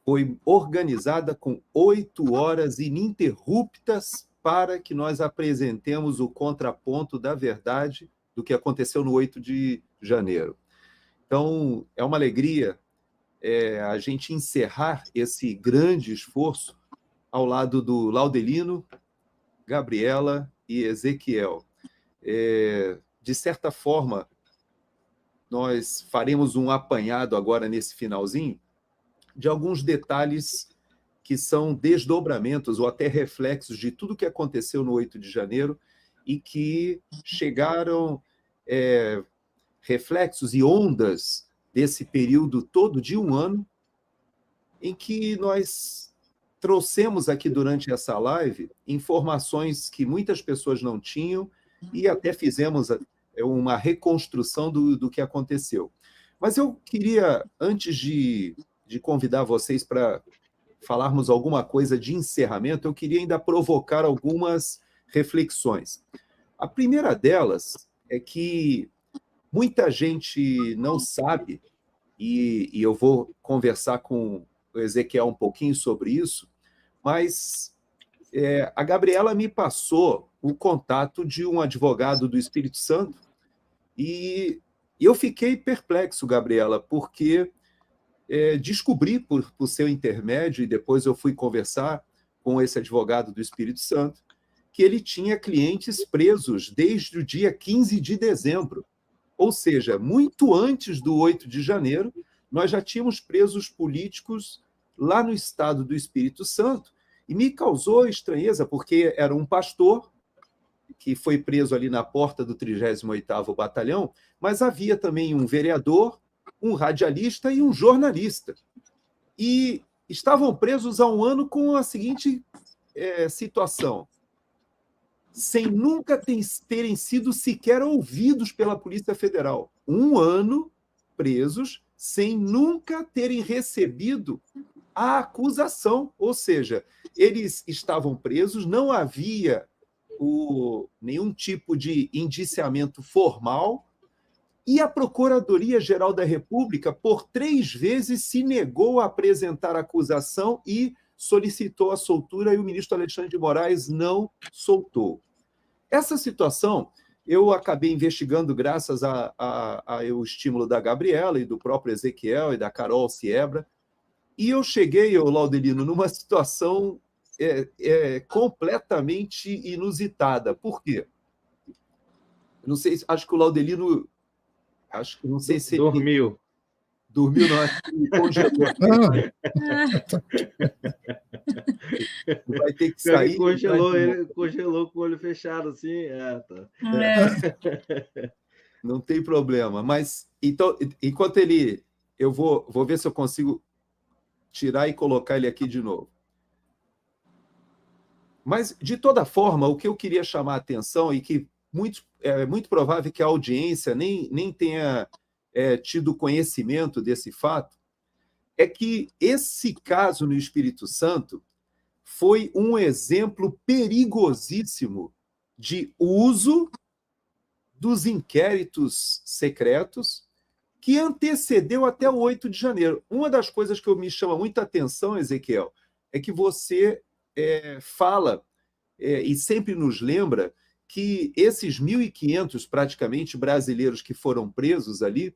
foi organizada com 8 horas ininterruptas para que nós apresentemos o contraponto da verdade do que aconteceu no 8 de janeiro. Então, é uma alegria a gente encerrar esse grande esforço ao lado do Laudelino, Gabriela e Ezequiel. De certa forma, nós faremos um apanhado agora nesse finalzinho de alguns detalhes que são desdobramentos ou até reflexos de tudo que aconteceu no 8 de janeiro e que chegaram reflexos e ondas desse período todo de um ano em que nós trouxemos aqui durante essa live informações que muitas pessoas não tinham e até fizemos uma reconstrução do que aconteceu. Mas eu queria, antes de convidar vocês para falarmos alguma coisa de encerramento, eu queria ainda provocar algumas reflexões. A primeira delas é que muita gente não sabe, e eu vou conversar com o Ezequiel um pouquinho sobre isso, mas a Gabriela me passou o contato de um advogado do Espírito Santo e eu fiquei perplexo, Gabriela, porque descobri por seu intermédio, e depois eu fui conversar com esse advogado do Espírito Santo, que ele tinha clientes presos desde o dia 15 de dezembro. Ou seja, muito antes do 8 de janeiro, nós já tínhamos presos políticos lá no estado do Espírito Santo, e me causou estranheza, porque era um pastor que foi preso ali na porta do 38º Batalhão, mas havia também um vereador, um radialista e um jornalista. E estavam presos há um ano com a seguinte situação: sem nunca terem sido sequer ouvidos pela Polícia Federal. Um ano presos, sem nunca terem recebido a acusação. Ou seja, eles estavam presos, não havia nenhum tipo de indiciamento formal, e a Procuradoria-Geral da República, por 3 vezes, se negou a apresentar acusação e solicitou a soltura, e o ministro Alexandre de Moraes não soltou. Essa situação eu acabei investigando graças ao estímulo da Gabriela e do próprio Ezequiel e da Carol Siebra, e eu cheguei, Laudelino, numa situação completamente inusitada. Por quê? Não sei, acho que o Laudelino... não sei se dormiu. Dormiu, não, acho que ele congelou. Vai ter que sair. Ele congelou com o olho fechado, assim. Tá. Não tem problema. Mas, então, enquanto ele... Eu vou ver se eu consigo tirar e colocar ele aqui de novo. Mas, de toda forma, o que eu queria chamar a atenção, e que é muito provável que a audiência nem tenha tido conhecimento desse fato, é que esse caso no Espírito Santo foi um exemplo perigosíssimo de uso dos inquéritos secretos que antecedeu até o 8 de janeiro. Uma das coisas que me chama muita atenção, Ezequiel, é que você fala e sempre nos lembra que esses 1.500, praticamente, brasileiros que foram presos ali,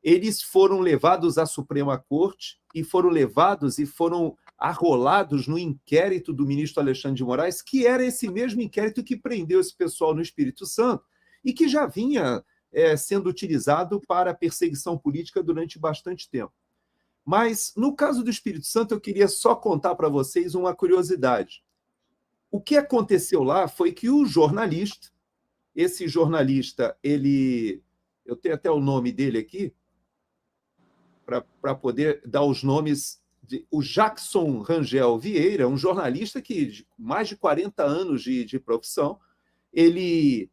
eles foram levados à Suprema Corte e foram levados e foram arrolados no inquérito do ministro Alexandre de Moraes, que era esse mesmo inquérito que prendeu esse pessoal no Espírito Santo e que já vinha sendo utilizado para perseguição política durante bastante tempo. Mas, no caso do Espírito Santo, eu queria só contar para vocês uma curiosidade. O que aconteceu lá foi que o jornalista, esse jornalista, eu tenho até o nome dele aqui, para poder dar os nomes, o Jackson Rangel Vieira, um jornalista que, de mais de 40 anos de profissão, ele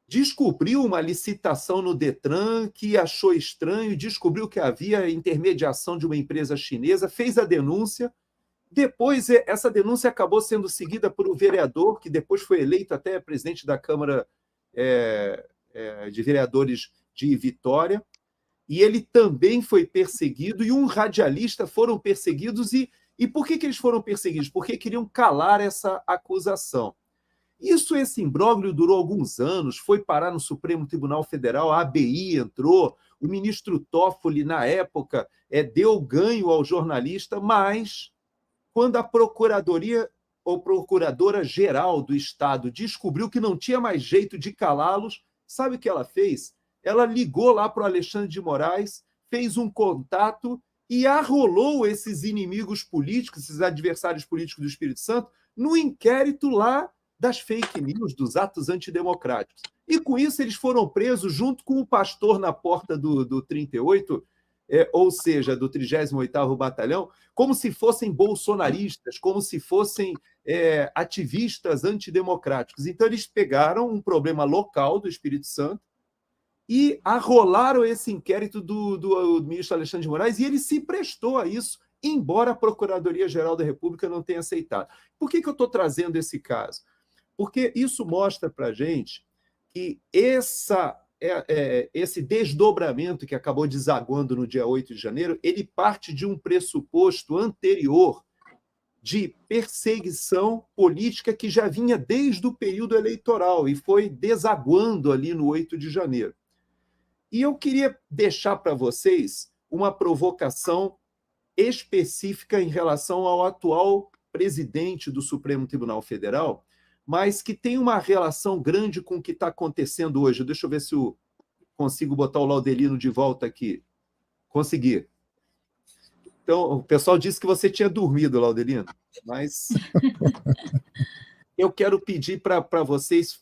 descobriu uma licitação no Detran que achou estranho, descobriu que havia intermediação de uma empresa chinesa, fez a denúncia. Depois, essa denúncia acabou sendo seguida por um vereador, que depois foi eleito até presidente da Câmara de Vereadores de Vitória, e ele também foi perseguido, e um radialista foram perseguidos, e E por que eles foram perseguidos? Porque queriam calar essa acusação. Esse imbróglio durou alguns anos, foi parar no Supremo Tribunal Federal, a ABI entrou, o ministro Toffoli, na época, deu ganho ao jornalista, mas quando a Procuradoria ou Procuradora-Geral do Estado descobriu que não tinha mais jeito de calá-los, sabe o que ela fez? Ela ligou lá para o Alexandre de Moraes, fez um contato e arrolou esses inimigos políticos, esses adversários políticos do Espírito Santo, no inquérito lá das fake news, dos atos antidemocráticos. E com isso eles foram presos junto com o pastor na porta do 38, ou seja, do 38º Batalhão, como se fossem bolsonaristas, como se fossem ativistas antidemocráticos. Então eles pegaram um problema local do Espírito Santo e arrolaram esse inquérito do ministro Alexandre de Moraes, e ele se prestou a isso, embora a Procuradoria-Geral da República não tenha aceitado. Por que eu estou trazendo esse caso? Porque isso mostra para a gente que esse desdobramento que acabou desaguando no dia 8 de janeiro, ele parte de um pressuposto anterior de perseguição política que já vinha desde o período eleitoral e foi desaguando ali no 8 de janeiro. E eu queria deixar para vocês uma provocação específica em relação ao atual presidente do Supremo Tribunal Federal, mas que tem uma relação grande com o que está acontecendo hoje. Deixa eu ver se eu consigo botar o Laudelino de volta aqui. Consegui. Então, o pessoal disse que você tinha dormido, Laudelino, mas eu quero pedir para vocês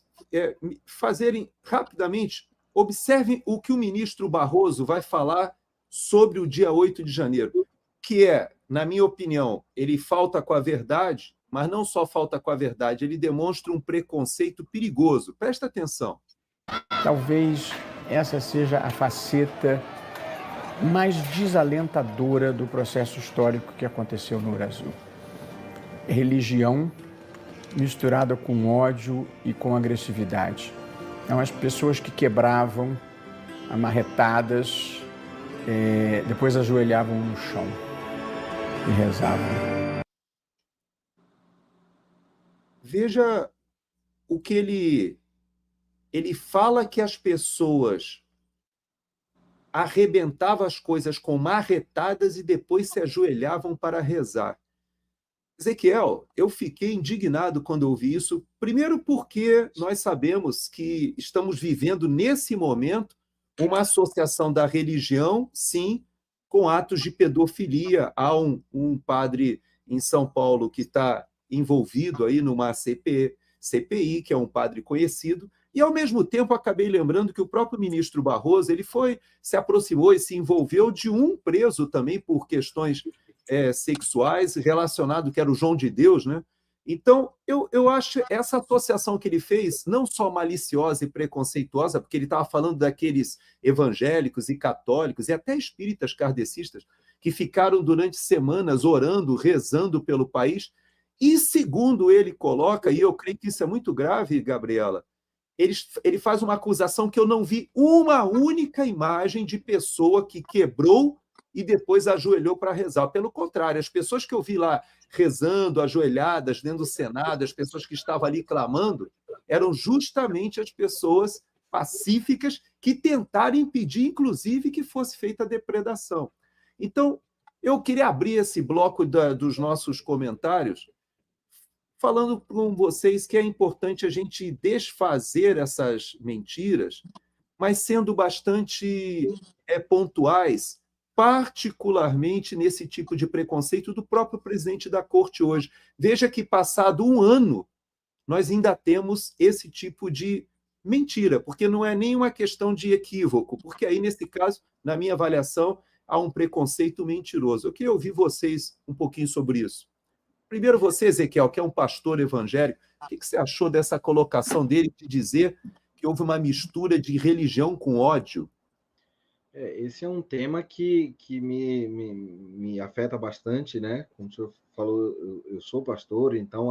fazerem rapidamente, observem o que o ministro Barroso vai falar sobre o dia 8 de janeiro, que na minha opinião, ele falta com a verdade, mas não só falta com a verdade, ele demonstra um preconceito perigoso. Presta atenção. Talvez essa seja a faceta mais desalentadora do processo histórico que aconteceu no Brasil. Religião misturada com ódio e com agressividade. Então, as pessoas que quebravam amarretadas, depois ajoelhavam no chão e rezavam. Veja o que ele fala, que as pessoas arrebentavam as coisas com marretadas e depois se ajoelhavam para rezar. Ezequiel, eu fiquei indignado quando ouvi isso, primeiro porque nós sabemos que estamos vivendo nesse momento uma associação da religião, sim, com atos de pedofilia. Há um padre em São Paulo que está envolvido aí numa CPI, que é um padre conhecido, e, ao mesmo tempo, acabei lembrando que o próprio ministro Barroso se aproximou e se envolveu de um preso também por questões sexuais relacionado, que era o João de Deus, né? Então, eu acho essa associação que ele fez não só maliciosa e preconceituosa, porque ele estava falando daqueles evangélicos e católicos e até espíritas kardecistas que ficaram durante semanas orando, rezando pelo país. E, segundo ele coloca, e eu creio que isso é muito grave, Gabriela, ele faz uma acusação que eu não vi uma única imagem de pessoa que quebrou e depois ajoelhou para rezar. Pelo contrário, as pessoas que eu vi lá rezando, ajoelhadas, dentro do Senado, as pessoas que estavam ali clamando, eram justamente as pessoas pacíficas que tentaram impedir, inclusive, que fosse feita a depredação. Então, eu queria abrir esse bloco dos nossos comentários falando com vocês que é importante a gente desfazer essas mentiras, mas sendo bastante pontuais, particularmente nesse tipo de preconceito do próprio presidente da Corte hoje. Veja que, passado um ano, nós ainda temos esse tipo de mentira, porque não é nenhuma questão de equívoco, porque aí, nesse caso, na minha avaliação, há um preconceito mentiroso. Eu queria ouvir vocês um pouquinho sobre isso. Primeiro você, Ezequiel, que é um pastor evangélico, o que você achou dessa colocação dele de dizer que houve uma mistura de religião com ódio? Esse é um tema que me afeta bastante, né? Como o senhor falou, eu sou pastor, então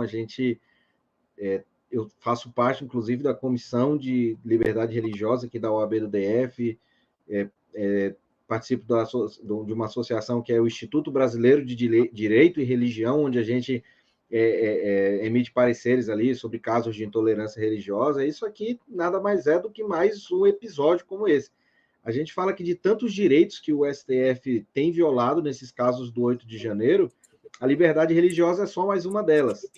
eu faço parte, inclusive, da Comissão de Liberdade Religiosa aqui da OAB do DF, participo de uma associação que é o Instituto Brasileiro de Direito e Religião, onde a gente emite pareceres ali sobre casos de intolerância religiosa. Isso aqui nada mais é do que mais um episódio como esse. A gente fala que de tantos direitos que o STF tem violado nesses casos do 8 de janeiro, a liberdade religiosa é só mais uma delas.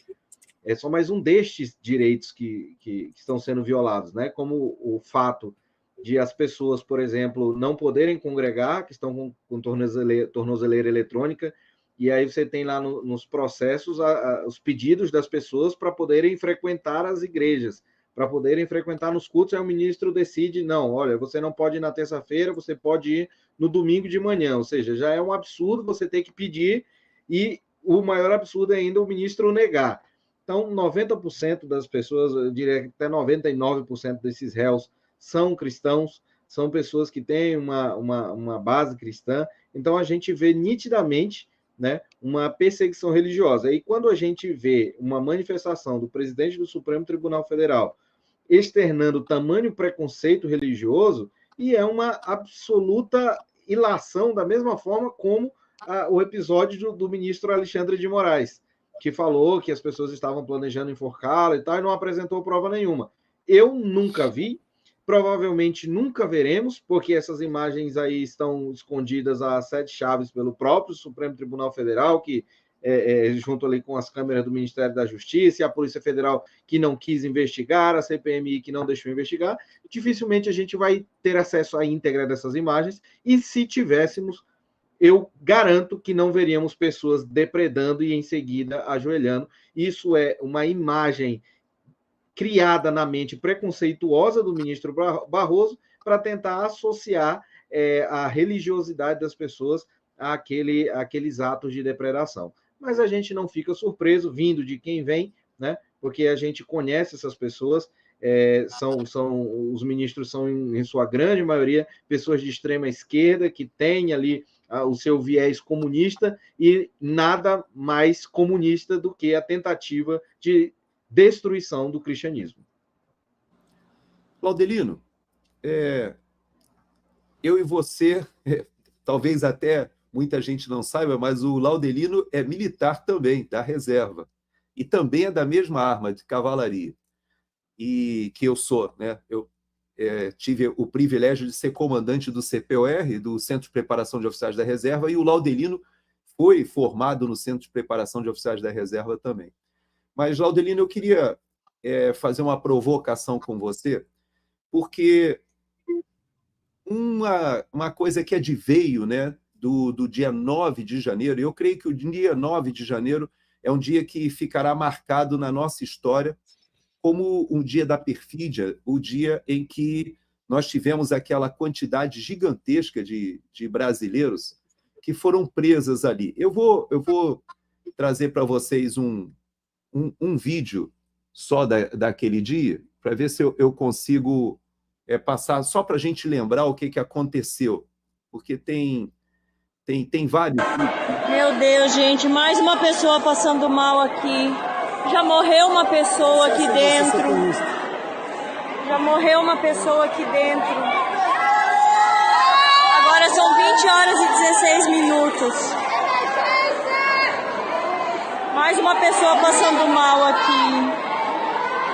É só mais um destes direitos que estão sendo violados, né? Como o fato de as pessoas, por exemplo, não poderem congregar, que estão com tornozeleira eletrônica, e aí você tem lá nos processos os pedidos das pessoas para poderem frequentar as igrejas, para poderem frequentar nos cultos, aí o ministro decide, não, olha, você não pode ir na terça-feira, você pode ir no domingo de manhã, ou seja, já é um absurdo você ter que pedir, e o maior absurdo é ainda o ministro negar. Então, 90% das pessoas, eu diria que até 99% desses réus são cristãos, são pessoas que têm uma base cristã, então a gente vê nitidamente, né, uma perseguição religiosa. E quando a gente vê uma manifestação do presidente do Supremo Tribunal Federal externando tamanho preconceito religioso, e é uma absoluta ilação, da mesma forma como o episódio do ministro Alexandre de Moraes, que falou que as pessoas estavam planejando enforcá-lo e tal, e não apresentou prova nenhuma. Eu nunca vi, provavelmente nunca veremos, porque essas imagens aí estão escondidas a 7 chaves pelo próprio Supremo Tribunal Federal, que junto ali com as câmeras do Ministério da Justiça, e a Polícia Federal que não quis investigar, a CPMI que não deixou investigar. Dificilmente a gente vai ter acesso à íntegra dessas imagens, e se tivéssemos, eu garanto que não veríamos pessoas depredando e em seguida ajoelhando. Isso é uma imagem criada na mente preconceituosa do ministro Barroso para tentar associar a religiosidade das pessoas àqueles atos de depredação. Mas a gente não fica surpreso vindo de quem vem, né? Porque a gente conhece essas pessoas, os ministros são, em sua grande maioria, pessoas de extrema esquerda que têm ali o seu viés comunista, e nada mais comunista do que a tentativa de destruição do cristianismo. Laudelino, eu e você, talvez até muita gente não saiba, mas o Laudelino é militar também, da reserva, e também é da mesma arma de cavalaria, e que eu sou, né? Eu tive o privilégio de ser comandante do CPOR, do Centro de Preparação de Oficiais da Reserva, e o Laudelino foi formado no Centro de Preparação de Oficiais da Reserva também. Mas, Laudelino, eu queria fazer uma provocação com você, porque uma coisa que adveio, né, do dia 9 de janeiro, eu creio que o dia 9 de janeiro é um dia que ficará marcado na nossa história como um dia da perfídia, o dia em que nós tivemos aquela quantidade gigantesca de brasileiros que foram presas ali. Eu vou trazer para vocês um vídeo só daquele dia, para ver se eu consigo passar, só para a gente lembrar o que aconteceu, porque tem vários. Meu Deus, gente, mais uma pessoa passando mal aqui. Já morreu uma pessoa aqui dentro. Já morreu uma pessoa aqui dentro. Agora são 20 horas e 16 minutos. Mais uma pessoa passando mal aqui.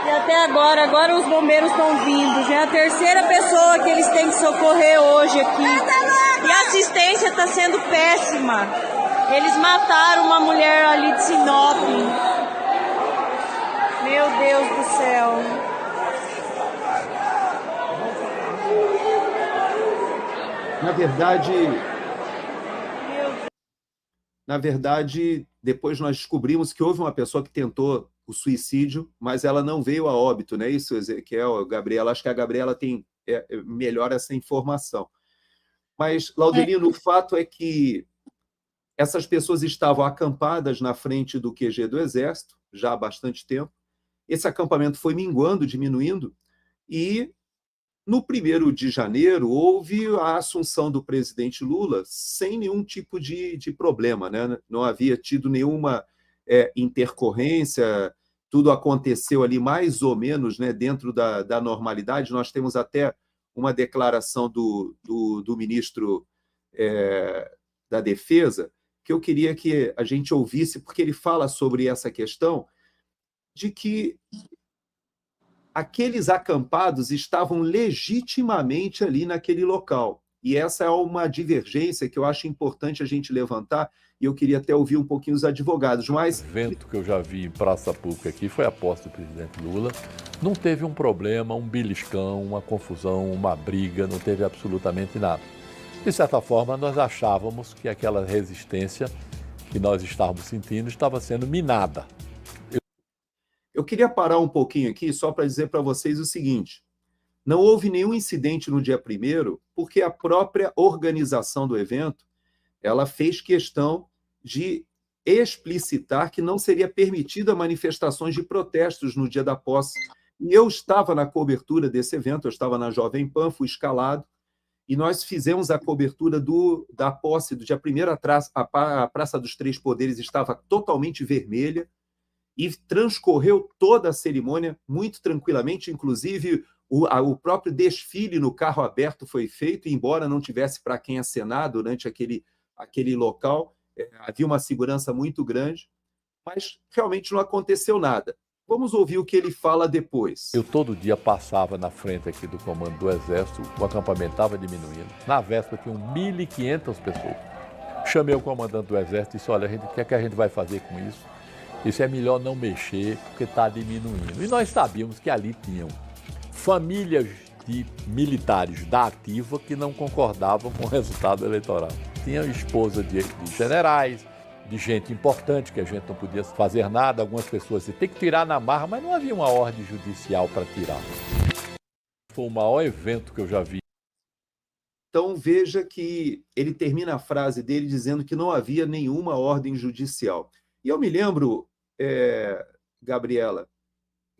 E até agora os bombeiros estão vindo. Já é a terceira pessoa que eles têm que socorrer hoje aqui. E a assistência está sendo péssima. Eles mataram uma mulher ali de Sinop. Meu Deus do céu. Na verdade, depois nós descobrimos que houve uma pessoa que tentou o suicídio, mas ela não veio a óbito, não é isso, Ezequiel, Gabriela? Acho que a Gabriela tem melhor essa informação. Mas, Laudelino, o fato é que essas pessoas estavam acampadas na frente do QG do Exército, já há bastante tempo. Esse acampamento foi minguando, diminuindo, e no 1º de janeiro houve a assunção do presidente Lula sem nenhum tipo de problema, né? Não havia tido nenhuma intercorrência, tudo aconteceu ali mais ou menos, né, dentro da normalidade. Nós temos até uma declaração do ministro da Defesa, que eu queria que a gente ouvisse, porque ele fala sobre essa questão de que aqueles acampados estavam legitimamente ali naquele local. E essa é uma divergência que eu acho importante a gente levantar, e eu queria até ouvir um pouquinho os advogados, mas... O evento que eu já vi em praça pública aqui foi a posse do presidente Lula. Não teve um problema, um beliscão, uma confusão, uma briga, não teve absolutamente nada. De certa forma, nós achávamos que aquela resistência que nós estávamos sentindo estava sendo minada. Eu queria parar um pouquinho aqui só para dizer para vocês o seguinte: não houve nenhum incidente no dia 1º, porque a própria organização do evento ela fez questão de explicitar que não seria permitida manifestações de protestos no dia da posse. E eu estava na cobertura desse evento, eu estava na Jovem Pan, fui escalado, e nós fizemos a cobertura da posse do dia 1º. A Praça dos Três Poderes estava totalmente vermelha, e transcorreu toda a cerimônia muito tranquilamente, inclusive o próprio desfile no carro aberto foi feito, embora não tivesse para quem acenar durante aquele local, havia uma segurança muito grande, mas realmente não aconteceu nada. Vamos ouvir o que ele fala depois. Eu todo dia passava na frente aqui do comando do Exército, o acampamento estava diminuindo. Na véspera tinham 1.500 pessoas. Chamei o comandante do Exército e disse: olha, o que é que a gente vai fazer com isso? Isso é melhor não mexer, porque está diminuindo. E nós sabíamos que ali tinham famílias de militares da ativa que não concordavam com o resultado eleitoral. Tinha esposa de generais, de gente importante, que a gente não podia fazer nada. Algumas pessoas diziam: tem que tirar na marra, mas não havia uma ordem judicial para tirar. Foi o maior evento que eu já vi. Então veja que ele termina a frase dele dizendo que não havia nenhuma ordem judicial. E eu me lembro, Gabriela,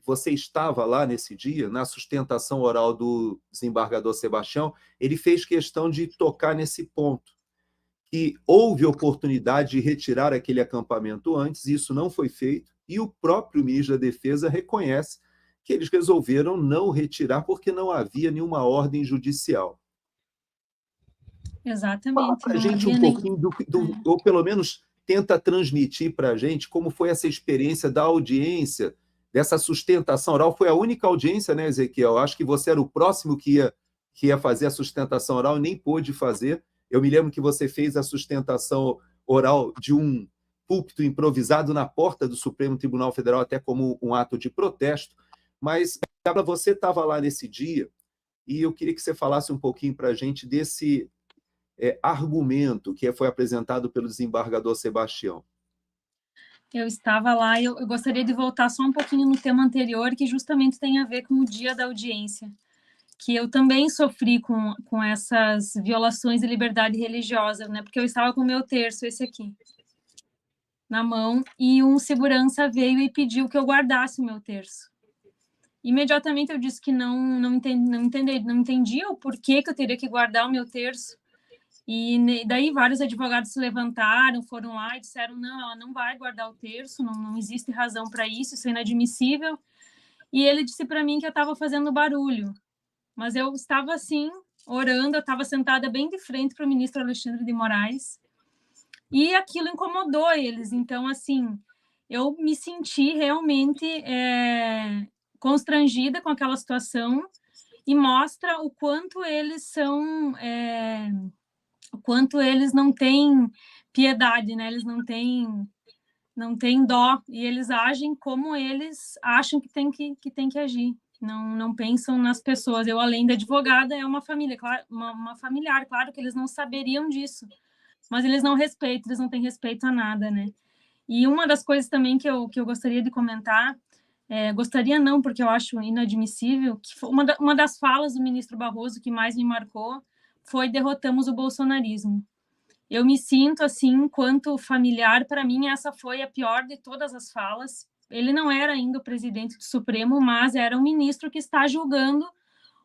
você estava lá nesse dia, na sustentação oral do desembargador Sebastião, ele fez questão de tocar nesse ponto, que houve oportunidade de retirar aquele acampamento antes, isso não foi feito, e o próprio ministro da Defesa reconhece que eles resolveram não retirar porque não havia nenhuma ordem judicial. Exatamente. Fala para a gente um pouquinho ou pelo menos tenta transmitir para a gente como foi essa experiência da audiência, dessa sustentação oral. Foi a única audiência, né, Ezequiel? Acho que você era o próximo que ia fazer a sustentação oral e nem pôde fazer. Eu me lembro que você fez a sustentação oral de um púlpito improvisado na porta do Supremo Tribunal Federal, até como um ato de protesto. Mas, Gabriela, você estava lá nesse dia e eu queria que você falasse um pouquinho para a gente desse argumento que foi apresentado pelo desembargador Sebastião. Eu estava lá e eu gostaria de voltar só um pouquinho no tema anterior, que justamente tem a ver com o dia da audiência, que eu também sofri com essas violações de liberdade religiosa, né? Porque eu estava com o meu terço, esse aqui, na mão, e um segurança veio e pediu que eu guardasse o meu terço. Imediatamente eu disse que não entendia o porquê que eu teria que guardar o meu terço. E daí vários advogados se levantaram, foram lá e disseram: não, ela não vai guardar o terço, não existe razão para isso é inadmissível. E ele disse para mim que eu estava fazendo barulho, mas eu estava assim, orando, eu estava sentada bem de frente para o ministro Alexandre de Moraes, e aquilo incomodou eles. Então, assim, eu me senti realmente constrangida com aquela situação, e mostra o quanto eles são... o quanto eles não têm piedade, né? Eles não têm dó, e eles agem como eles acham que tem que agir. Não pensam nas pessoas. Eu, além de advogada, é uma família, claro, uma familiar, claro que eles não saberiam disso, mas eles não respeitam, eles não têm respeito a nada, né? E uma das coisas também que eu gostaria de comentar, gostaria não, porque eu acho inadmissível, que foi uma das falas do ministro Barroso que mais me marcou, foi: derrotamos o bolsonarismo. Eu me sinto assim, enquanto familiar, para mim essa foi a pior de todas as falas. Ele não era ainda o presidente do Supremo, mas era um ministro que está julgando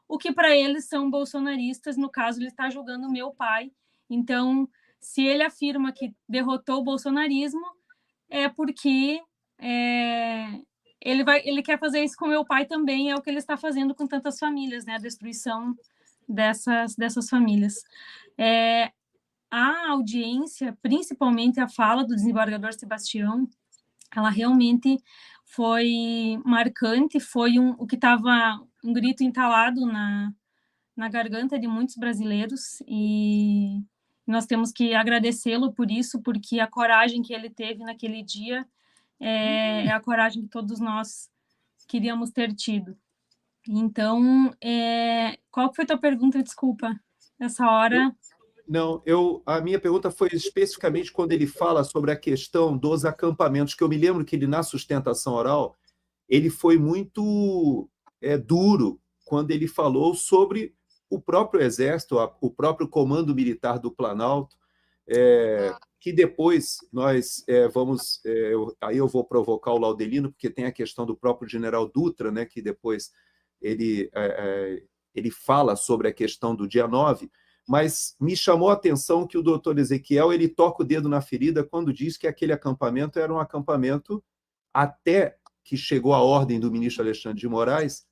o que para eles são bolsonaristas. No caso, ele está julgando o meu pai. Então, se ele afirma que derrotou o bolsonarismo, é porque ele quer fazer isso com meu pai também, é o que ele está fazendo com tantas famílias, né? A destruição dessas famílias. a audiência, principalmente a fala do desembargador Sebastião, ela realmente foi marcante, foi o que estava um grito entalado na garganta de muitos brasileiros, e nós temos que agradecê-lo por isso, porque a coragem que ele teve naquele dia é a coragem que todos nós queríamos ter tido. Então, qual foi a tua pergunta? Desculpa, essa hora... Não, a minha pergunta foi especificamente quando ele fala sobre a questão dos acampamentos, que eu me lembro que ele, na sustentação oral, ele foi muito duro quando ele falou sobre o próprio Exército, o próprio Comando Militar do Planalto, que depois nós vamos... aí eu vou provocar o Laudelino, porque tem a questão do próprio general Dutra, né, que depois ele fala sobre a questão do dia 9, mas me chamou a atenção que o doutor Ezequiel ele toca o dedo na ferida quando diz que aquele acampamento era um acampamento, até que chegou a ordem do ministro Alexandre de Moraes,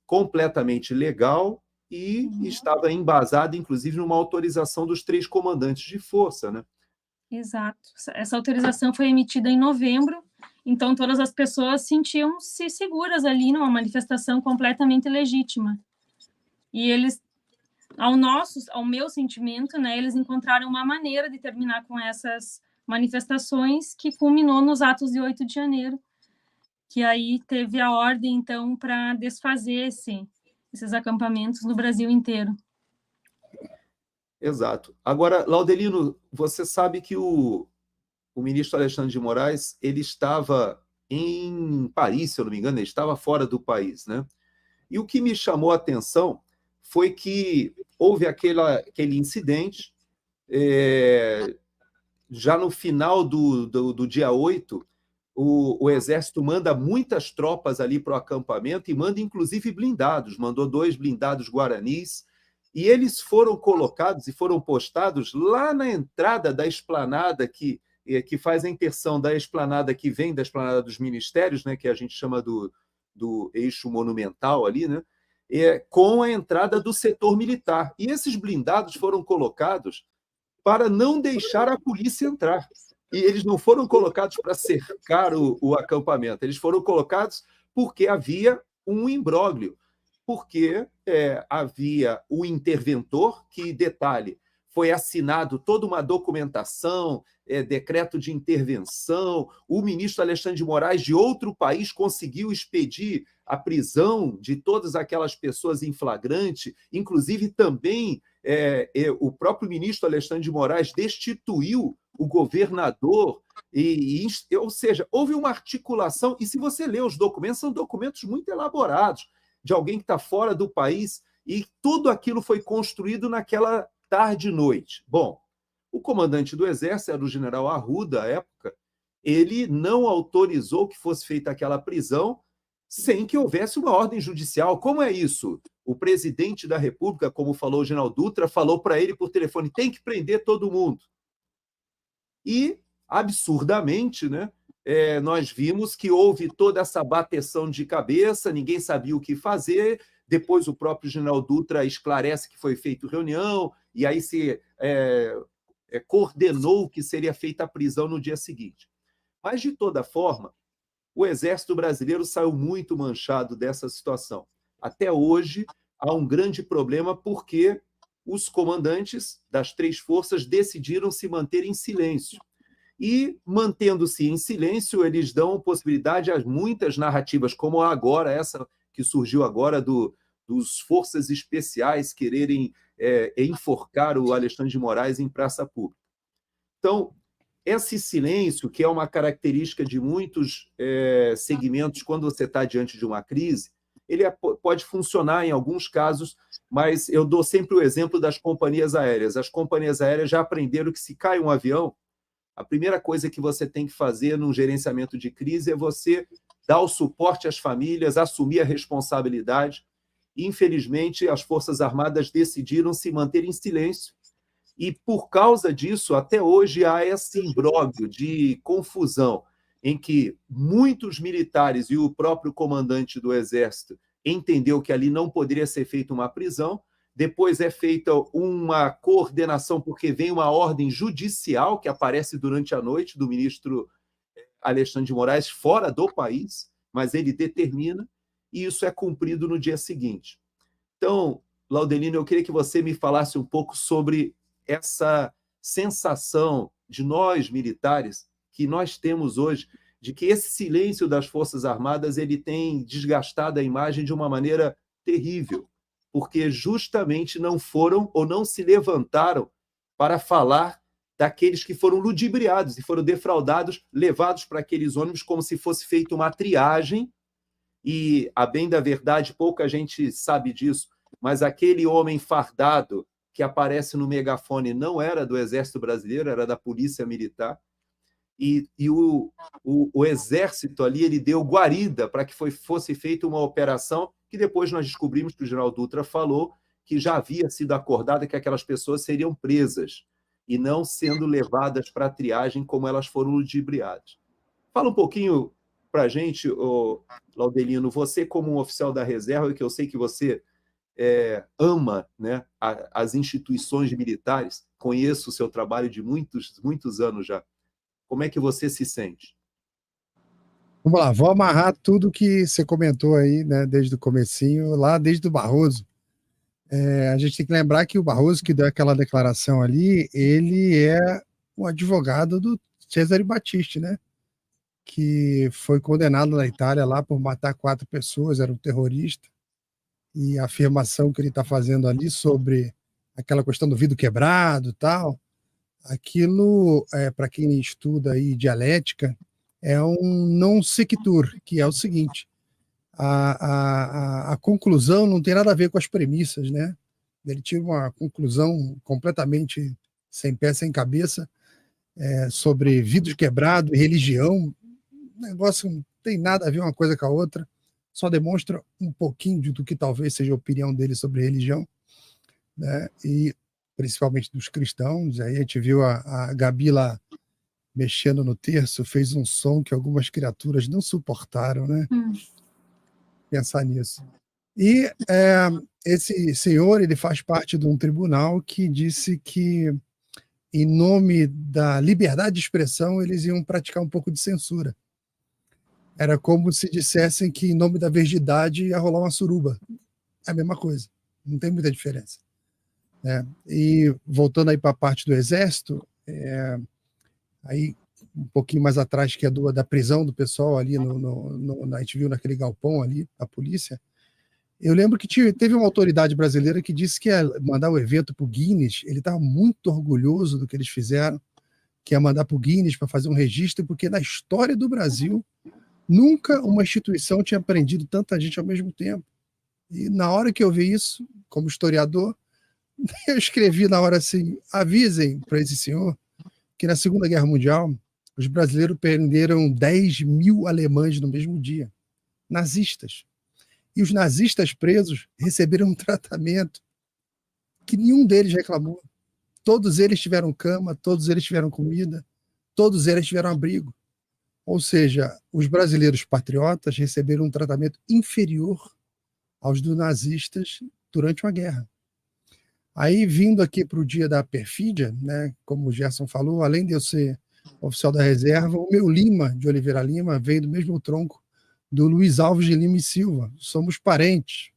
completamente legal e estava embasado, inclusive, numa autorização dos 3 comandantes de força, né? Exato. Essa autorização foi emitida em novembro, então todas as pessoas sentiam-se seguras ali numa manifestação completamente legítima. E eles, ao meu sentimento, né, eles encontraram uma maneira de terminar com essas manifestações que culminou nos atos de 8 de janeiro, que aí teve a ordem, então, para desfazer esses acampamentos no Brasil inteiro. Exato. Agora, Laudelino, você sabe que o ministro Alexandre de Moraes ele estava em Paris, se eu não me engano, ele estava fora do país, né? E o que me chamou a atenção foi que houve aquele incidente, já no final do dia 8, o Exército manda muitas tropas ali para o acampamento e manda, inclusive, blindados. Mandou 2 blindados guaranis, e eles foram colocados e foram postados lá na entrada da esplanada que faz a interseção da esplanada que vem da esplanada dos ministérios, né, que a gente chama do eixo monumental ali, né, com a entrada do setor militar. E esses blindados foram colocados para não deixar a polícia entrar. E eles não foram colocados para cercar o acampamento, eles foram colocados porque havia um imbróglio, porque havia o interventor, que, detalhe, foi assinado toda uma documentação, decreto de intervenção, o ministro Alexandre de Moraes, de outro país, conseguiu expedir a prisão de todas aquelas pessoas em flagrante, inclusive também o próprio ministro Alexandre de Moraes destituiu o governador, ou seja, houve uma articulação, e se você ler os documentos, são documentos muito elaborados, de alguém que está fora do país, e tudo aquilo foi construído naquela tarde e noite. Bom, o comandante do Exército, era o general Arruda, à época, ele não autorizou que fosse feita aquela prisão sem que houvesse uma ordem judicial. Como é isso? O presidente da República, como falou o general Dutra, falou para ele por telefone, tem que prender todo mundo. E, absurdamente, né, nós vimos que houve toda essa bateção de cabeça, ninguém sabia o que fazer, depois o próprio general Dutra esclarece que foi feita reunião, e aí se coordenou que seria feita a prisão no dia seguinte. Mas, de toda forma, o Exército Brasileiro saiu muito manchado dessa situação. Até hoje, há um grande problema porque os comandantes das 3 forças decidiram se manter em silêncio. E, mantendo-se em silêncio, eles dão possibilidade a muitas narrativas, como agora, essa que surgiu agora dos forças especiais quererem enforcar o Alexandre de Moraes em praça pública. Então, esse silêncio, que é uma característica de muitos segmentos quando você está diante de uma crise, ele pode funcionar em alguns casos, mas eu dou sempre o exemplo das companhias aéreas. As companhias aéreas já aprenderam que, se cai um avião, a primeira coisa que você tem que fazer num gerenciamento de crise é você dar o suporte às famílias, assumir a responsabilidade. Infelizmente, as Forças Armadas decidiram se manter em silêncio, e, por causa disso, até hoje há esse imbróglio de confusão em que muitos militares e o próprio comandante do Exército entendeu que ali não poderia ser feita uma prisão, depois é feita uma coordenação, porque vem uma ordem judicial que aparece durante a noite do ministro Alexandre de Moraes, fora do país, mas ele determina, e isso é cumprido no dia seguinte. Então, Laudelino, eu queria que você me falasse um pouco sobre essa sensação de nós, militares, que nós temos hoje, de que esse silêncio das Forças Armadas ele tem desgastado a imagem de uma maneira terrível, porque justamente não foram ou não se levantaram para falar daqueles que foram ludibriados e foram defraudados, levados para aqueles ônibus como se fosse feita uma triagem, e, a bem da verdade, pouca gente sabe disso, mas aquele homem fardado que aparece no megafone não era do Exército Brasileiro, era da Polícia Militar, e o Exército ali ele deu guarida para que fosse feita uma operação que depois nós descobrimos que o general Dutra falou que já havia sido acordada que aquelas pessoas seriam presas e não sendo levadas para a triagem como elas foram ludibriadas. Fala um pouquinho para a gente, Laudelino, você como um oficial da reserva, que eu sei que você ama, né, as instituições militares, conheço o seu trabalho de muitos anos já. Como é que você se sente? Vamos lá, vou amarrar tudo que você comentou aí, né, desde o comecinho, lá desde o Barroso. A gente tem que lembrar que o Barroso, que deu aquela declaração ali, ele é um advogado do Cesare Battisti, né, que foi condenado na Itália lá por matar 4 pessoas, era um terrorista, e a afirmação que ele está fazendo ali sobre aquela questão do vidro quebrado e tal, aquilo, para quem estuda aí dialética, é um non sequitur, que é o seguinte, a conclusão não tem nada a ver com as premissas, né? Ele tira uma conclusão completamente sem pé, sem cabeça, sobre vidro quebrado e religião. O negócio não tem nada a ver uma coisa com a outra, só demonstra um pouquinho do que talvez seja a opinião dele sobre religião, né? E principalmente dos cristãos. Aí a gente viu a Gabi lá mexendo no terço, fez um som que algumas criaturas não suportaram, né? Pensar nisso. E esse senhor, ele faz parte de um tribunal que disse que, em nome da liberdade de expressão, eles iam praticar um pouco de censura. Era como se dissessem que, em nome da verdade, ia rolar uma suruba. É a mesma coisa, não tem muita diferença. E voltando aí para a parte do Exército, aí um pouquinho mais atrás, que é da prisão do pessoal ali, a gente viu naquele galpão ali, a polícia, eu lembro que teve uma autoridade brasileira que disse que ia mandar o evento para o Guinness, ele estava muito orgulhoso do que eles fizeram, que ia mandar para o Guinness para fazer um registro, porque na história do Brasil, nunca uma instituição tinha prendido tanta gente ao mesmo tempo. E na hora que eu vi isso, como historiador, eu escrevi na hora assim, avisem para esse senhor que na Segunda Guerra Mundial os brasileiros prenderam 10 mil alemães no mesmo dia, nazistas. E os nazistas presos receberam um tratamento que nenhum deles reclamou. Todos eles tiveram cama, todos eles tiveram comida, todos eles tiveram abrigo. Ou seja, os brasileiros patriotas receberam um tratamento inferior aos dos nazistas durante uma guerra. Aí, vindo aqui para o dia da perfídia, né, como o Gerson falou, além de eu ser oficial da reserva, o meu Lima, de Oliveira Lima, veio do mesmo tronco do Luiz Alves de Lima e Silva. Somos parentes,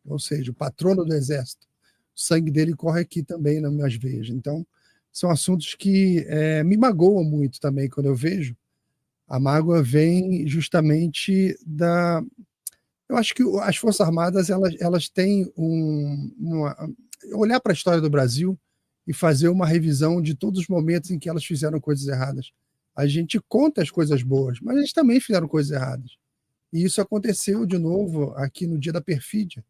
ou seja, o patrono do Exército. O sangue dele corre aqui também nas minhas veias. Então, são assuntos que me magoam muito também quando eu vejo. A mágoa vem justamente da... Eu acho que as Forças Armadas elas têm olhar para a história do Brasil e fazer uma revisão de todos os momentos em que elas fizeram coisas erradas. A gente conta as coisas boas, mas eles também fizeram coisas erradas. E isso aconteceu de novo aqui no dia da perfídia,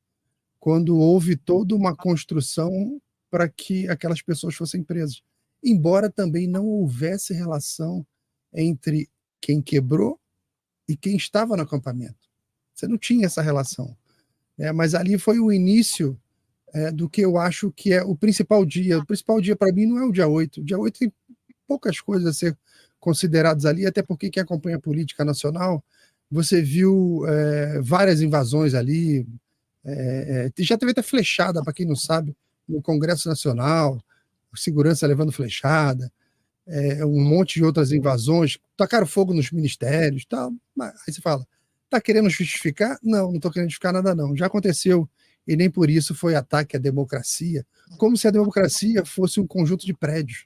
quando houve toda uma construção para que aquelas pessoas fossem presas. Embora também não houvesse relação entre quem quebrou e quem estava no acampamento. Você não tinha essa relação. Mas ali foi o início do que eu acho que é o principal dia. O principal dia para mim não é o dia 8. O dia 8 tem poucas coisas a ser consideradas ali, até porque quem acompanha a política nacional, você viu várias invasões ali, Já teve até flechada, para quem não sabe, no Congresso Nacional, segurança levando flechada, um monte de outras invasões, tacaram fogo nos ministérios, tal. Aí você fala, está querendo justificar? Não estou querendo justificar nada, não. Já aconteceu, e nem por isso foi ataque à democracia, como se a democracia fosse um conjunto de prédios.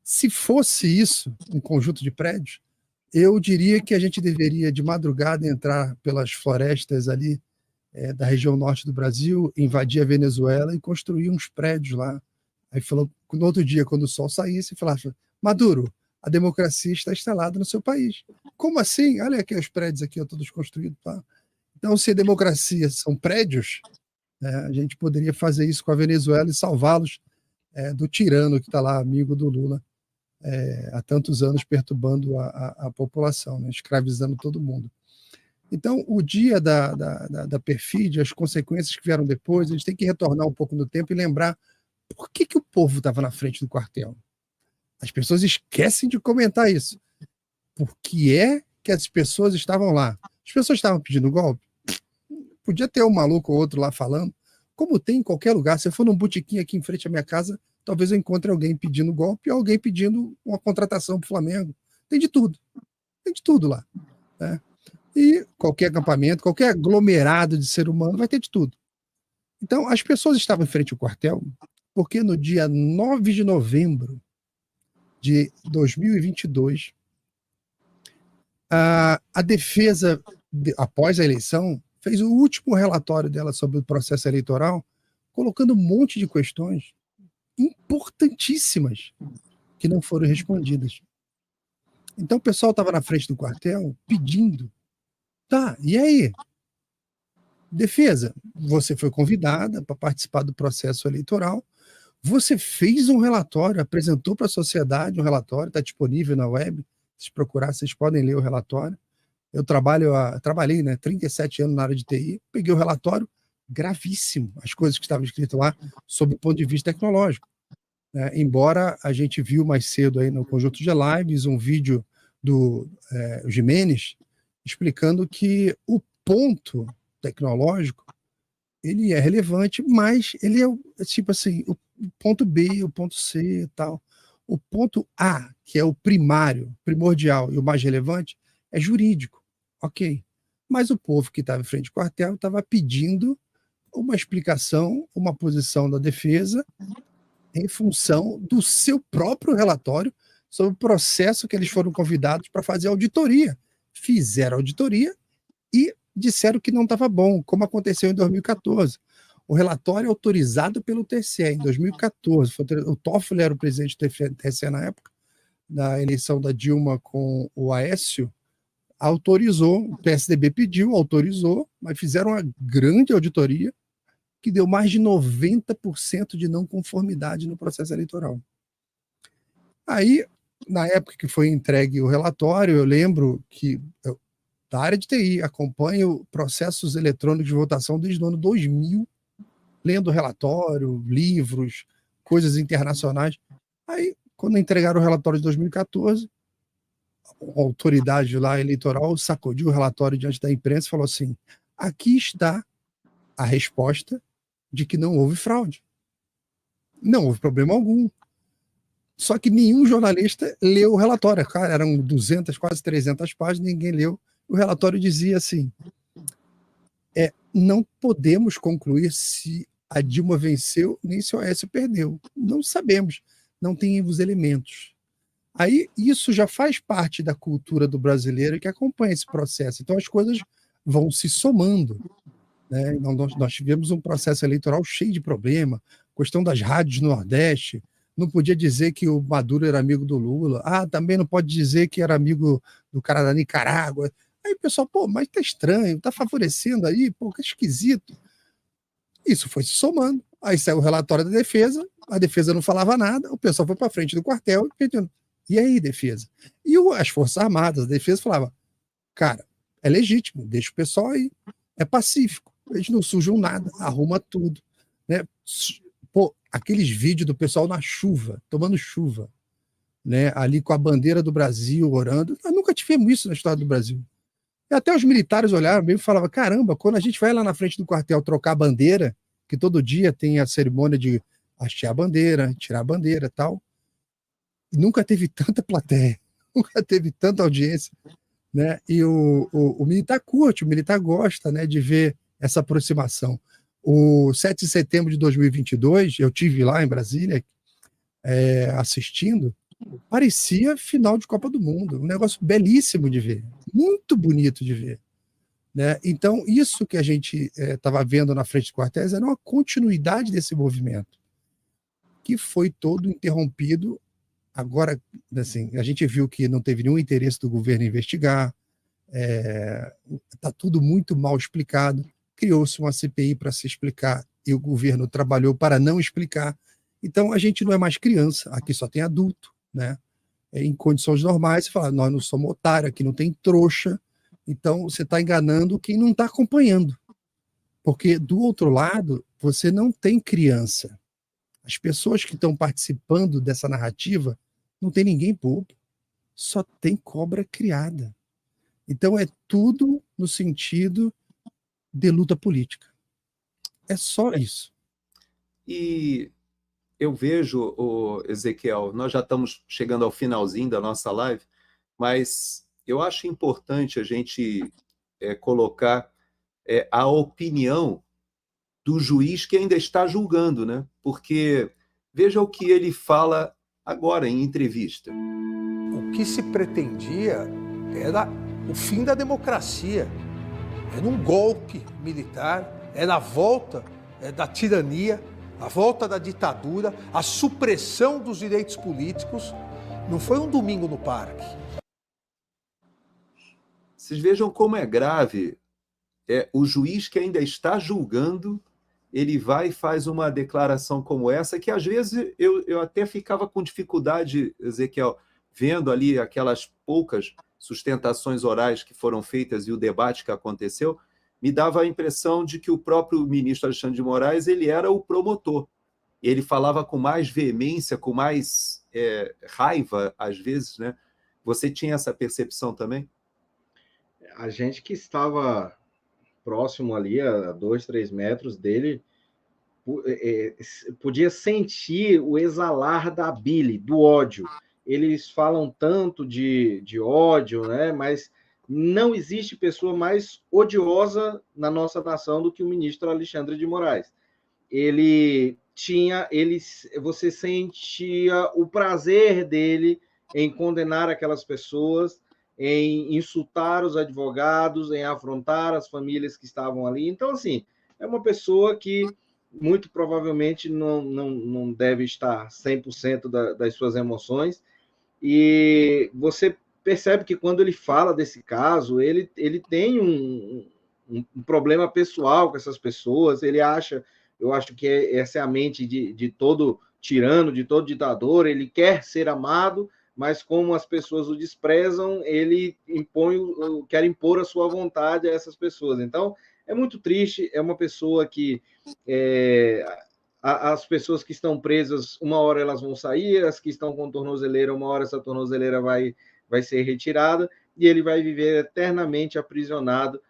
Se fosse isso, um conjunto de prédios, eu diria que a gente deveria, de madrugada, entrar pelas florestas ali da região norte do Brasil, invadir a Venezuela e construir uns prédios lá. Aí falou, no outro dia, quando o sol saísse, falava, Maduro, a democracia está instalada no seu país. Como assim? Olha aqui os prédios aqui, todos construídos. Tá? Então, se a democracia são prédios, a gente poderia fazer isso com a Venezuela e salvá-los do tirano que está lá, amigo do Lula, há tantos anos perturbando a população, né? Escravizando todo mundo. Então, o dia da perfídia, as consequências que vieram depois, a gente tem que retornar um pouco no tempo e lembrar por que o povo estava na frente do quartel. As pessoas esquecem de comentar isso. Por que é que as pessoas estavam lá? As pessoas estavam pedindo golpe? Podia ter um maluco ou outro lá falando, como tem em qualquer lugar. Se eu for num botequim aqui em frente à minha casa, talvez eu encontre alguém pedindo golpe ou alguém pedindo uma contratação para o Flamengo. Tem de tudo. Tem de tudo lá. Né? E qualquer acampamento, qualquer aglomerado de ser humano vai ter de tudo. Então, as pessoas estavam em frente ao quartel porque no dia 9 de novembro de 2022, a defesa, após a eleição, fez o último relatório dela sobre o processo eleitoral, colocando um monte de questões importantíssimas que não foram respondidas. Então o pessoal estava na frente do quartel pedindo, tá, e aí? Defesa, você foi convidada para participar do processo eleitoral, você fez um relatório, apresentou para a sociedade um relatório, está disponível na web, se procurar, vocês podem ler o relatório. Eu trabalhei 37 anos na área de TI, peguei o relatório, gravíssimo, as coisas que estavam escritas lá, sob o ponto de vista tecnológico. Embora a gente viu mais cedo aí no conjunto de lives um vídeo do Jimenez explicando que o ponto tecnológico ele é relevante, mas ele é tipo assim, o ponto B, o ponto C e tal. O ponto A, que é o primário, primordial e o mais relevante, é jurídico. Ok. Mas o povo que estava em frente ao quartel estava pedindo uma explicação, uma posição da defesa em função do seu próprio relatório sobre o processo que eles foram convidados para fazer auditoria. Fizeram auditoria e disseram que não estava bom, como aconteceu em 2014. O relatório autorizado pelo TSE em 2014, o Toffoli era o presidente do TSE na época, na eleição da Dilma com o Aécio, autorizou, o PSDB pediu, autorizou, mas fizeram uma grande auditoria que deu mais de 90% de não conformidade no processo eleitoral. Aí, na época que foi entregue o relatório, eu lembro que da área de TI, acompanho processos eletrônicos de votação desde o ano 2000, lendo relatório, livros, coisas internacionais. Aí, quando entregaram o relatório de 2014, a autoridade lá eleitoral sacudiu o relatório diante da imprensa e falou assim, aqui está a resposta de que não houve fraude. Não houve problema algum. Só que nenhum jornalista leu o relatório. Cara, eram 200, quase 300 páginas, ninguém leu. O relatório dizia assim, não podemos concluir se a Dilma venceu, nem se o Aécio perdeu. Não sabemos, não temos elementos. Aí isso já faz parte da cultura do brasileiro que acompanha esse processo. Então as coisas vão se somando. Né? Nós tivemos um processo eleitoral cheio de problema, questão das rádios no Nordeste, não podia dizer que o Maduro era amigo do Lula, também não pode dizer que era amigo do cara da Nicarágua. Aí o pessoal, mas tá estranho, tá favorecendo aí, que esquisito. Isso foi se somando. Aí saiu o relatório da defesa, a defesa não falava nada, o pessoal foi para frente do quartel pedindo, e aí, defesa? E as Forças Armadas, a defesa falava, cara, é legítimo, deixa o pessoal aí, é pacífico, eles não sujam nada, arruma tudo. Né? Aqueles vídeos do pessoal na chuva, tomando chuva, né? Ali com a bandeira do Brasil, orando, nós nunca tivemos isso na história do Brasil. E até os militares olharam bem e falavam, caramba, quando a gente vai lá na frente do quartel trocar a bandeira, que todo dia tem a cerimônia de hastear a bandeira, tirar a bandeira e tal, nunca teve tanta plateia, nunca teve tanta audiência, né? E o militar curte, o militar gosta, né, de ver essa aproximação. O 7 de setembro de 2022, eu tive lá em Brasília, assistindo, parecia final de Copa do Mundo, um negócio belíssimo de ver, muito bonito de ver, né? Então, isso que a gente estava vendo na frente dos quartéis era uma continuidade desse movimento, que foi todo interrompido. Agora, assim, a gente viu que não teve nenhum interesse do governo em investigar, está tudo muito mal explicado, criou-se uma CPI para se explicar e o governo trabalhou para não explicar. Então, a gente não é mais criança, aqui só tem adulto, né? Em condições normais, você fala, nós não somos otários, aqui não tem trouxa, então você está enganando quem não está acompanhando. Porque, do outro lado, você não tem criança. As pessoas que estão participando dessa narrativa, não tem ninguém bobo, só tem cobra criada. Então, é tudo no sentido de luta política. É só isso. E eu vejo, Ezequiel, nós já estamos chegando ao finalzinho da nossa live, mas eu acho importante a gente colocar a opinião do juiz que ainda está julgando, né? Porque veja o que ele fala agora em entrevista. O que se pretendia era o fim da democracia, era um golpe militar, era a volta da tirania, a volta da ditadura, a supressão dos direitos políticos. Não foi um domingo no parque. Vocês vejam como é grave. O juiz que ainda está julgando, ele vai e faz uma declaração como essa, que às vezes eu até ficava com dificuldade, Ezequiel, vendo ali aquelas poucas sustentações orais que foram feitas e o debate que aconteceu, me dava a impressão de que o próprio ministro Alexandre de Moraes ele era o promotor. Ele falava com mais veemência, com mais raiva, às vezes, né? Você tinha essa percepção também? A gente que estava próximo ali, a 2, 3 metros dele, podia sentir o exalar da bile, do ódio. Eles falam tanto de ódio, né? Mas não existe pessoa mais odiosa na nossa nação do que o ministro Alexandre de Moraes. Você sentia o prazer dele em condenar aquelas pessoas, em insultar os advogados, em afrontar as famílias que estavam ali. Então, assim, é uma pessoa que muito provavelmente não deve estar 100% das suas emoções, e você percebe que quando ele fala desse caso, ele tem um problema pessoal com essas pessoas, eu acho que essa é a mente de todo tirano, de todo ditador, ele quer ser amado, mas como as pessoas o desprezam, ele quer impor a sua vontade a essas pessoas. Então, é muito triste, é uma pessoa que as pessoas que estão presas, uma hora elas vão sair, as que estão com tornozeleira, uma hora essa tornozeleira vai ser retirada, e ele vai viver eternamente aprisionado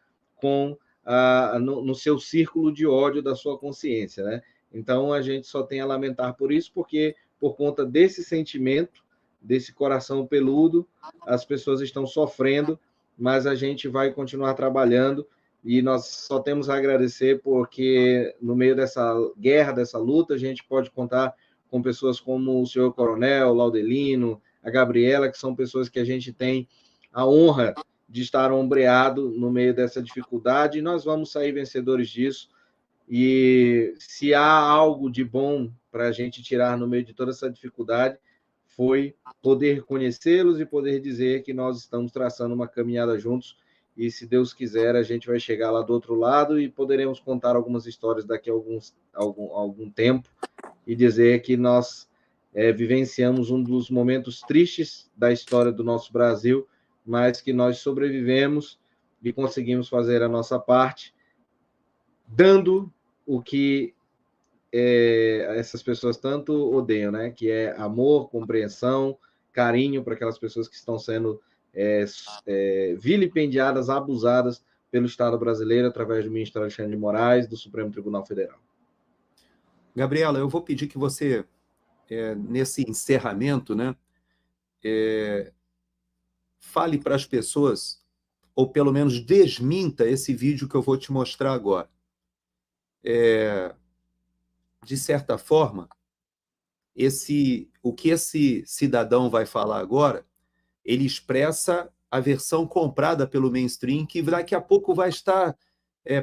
no seu círculo de ódio da sua consciência, né? Então, a gente só tem a lamentar por isso, porque por conta desse sentimento, desse coração peludo, as pessoas estão sofrendo, mas a gente vai continuar trabalhando, e nós só temos a agradecer porque no meio dessa guerra, dessa luta, a gente pode contar com pessoas como o senhor Coronel, o Laudelino, a Gabriela, que são pessoas que a gente tem a honra de estar ombreado no meio dessa dificuldade, e nós vamos sair vencedores disso. E se há algo de bom para a gente tirar no meio de toda essa dificuldade, foi poder conhecê-los e poder dizer que nós estamos traçando uma caminhada juntos, e se Deus quiser, a gente vai chegar lá do outro lado e poderemos contar algumas histórias daqui a algum tempo e dizer que nós vivenciamos um dos momentos tristes da história do nosso Brasil, mas que nós sobrevivemos e conseguimos fazer a nossa parte, dando o que essas pessoas tanto odeiam, né? Que é amor, compreensão, carinho para aquelas pessoas que estão sendo vilipendiadas, abusadas pelo Estado brasileiro através do ministro Alexandre de Moraes, do Supremo Tribunal Federal. Gabriela, eu vou pedir que você, nesse encerramento, né, fale para as pessoas, ou pelo menos desminta esse vídeo que eu vou te mostrar agora. De certa forma, o que esse cidadão vai falar agora, ele expressa a versão comprada pelo mainstream, que daqui a pouco vai estar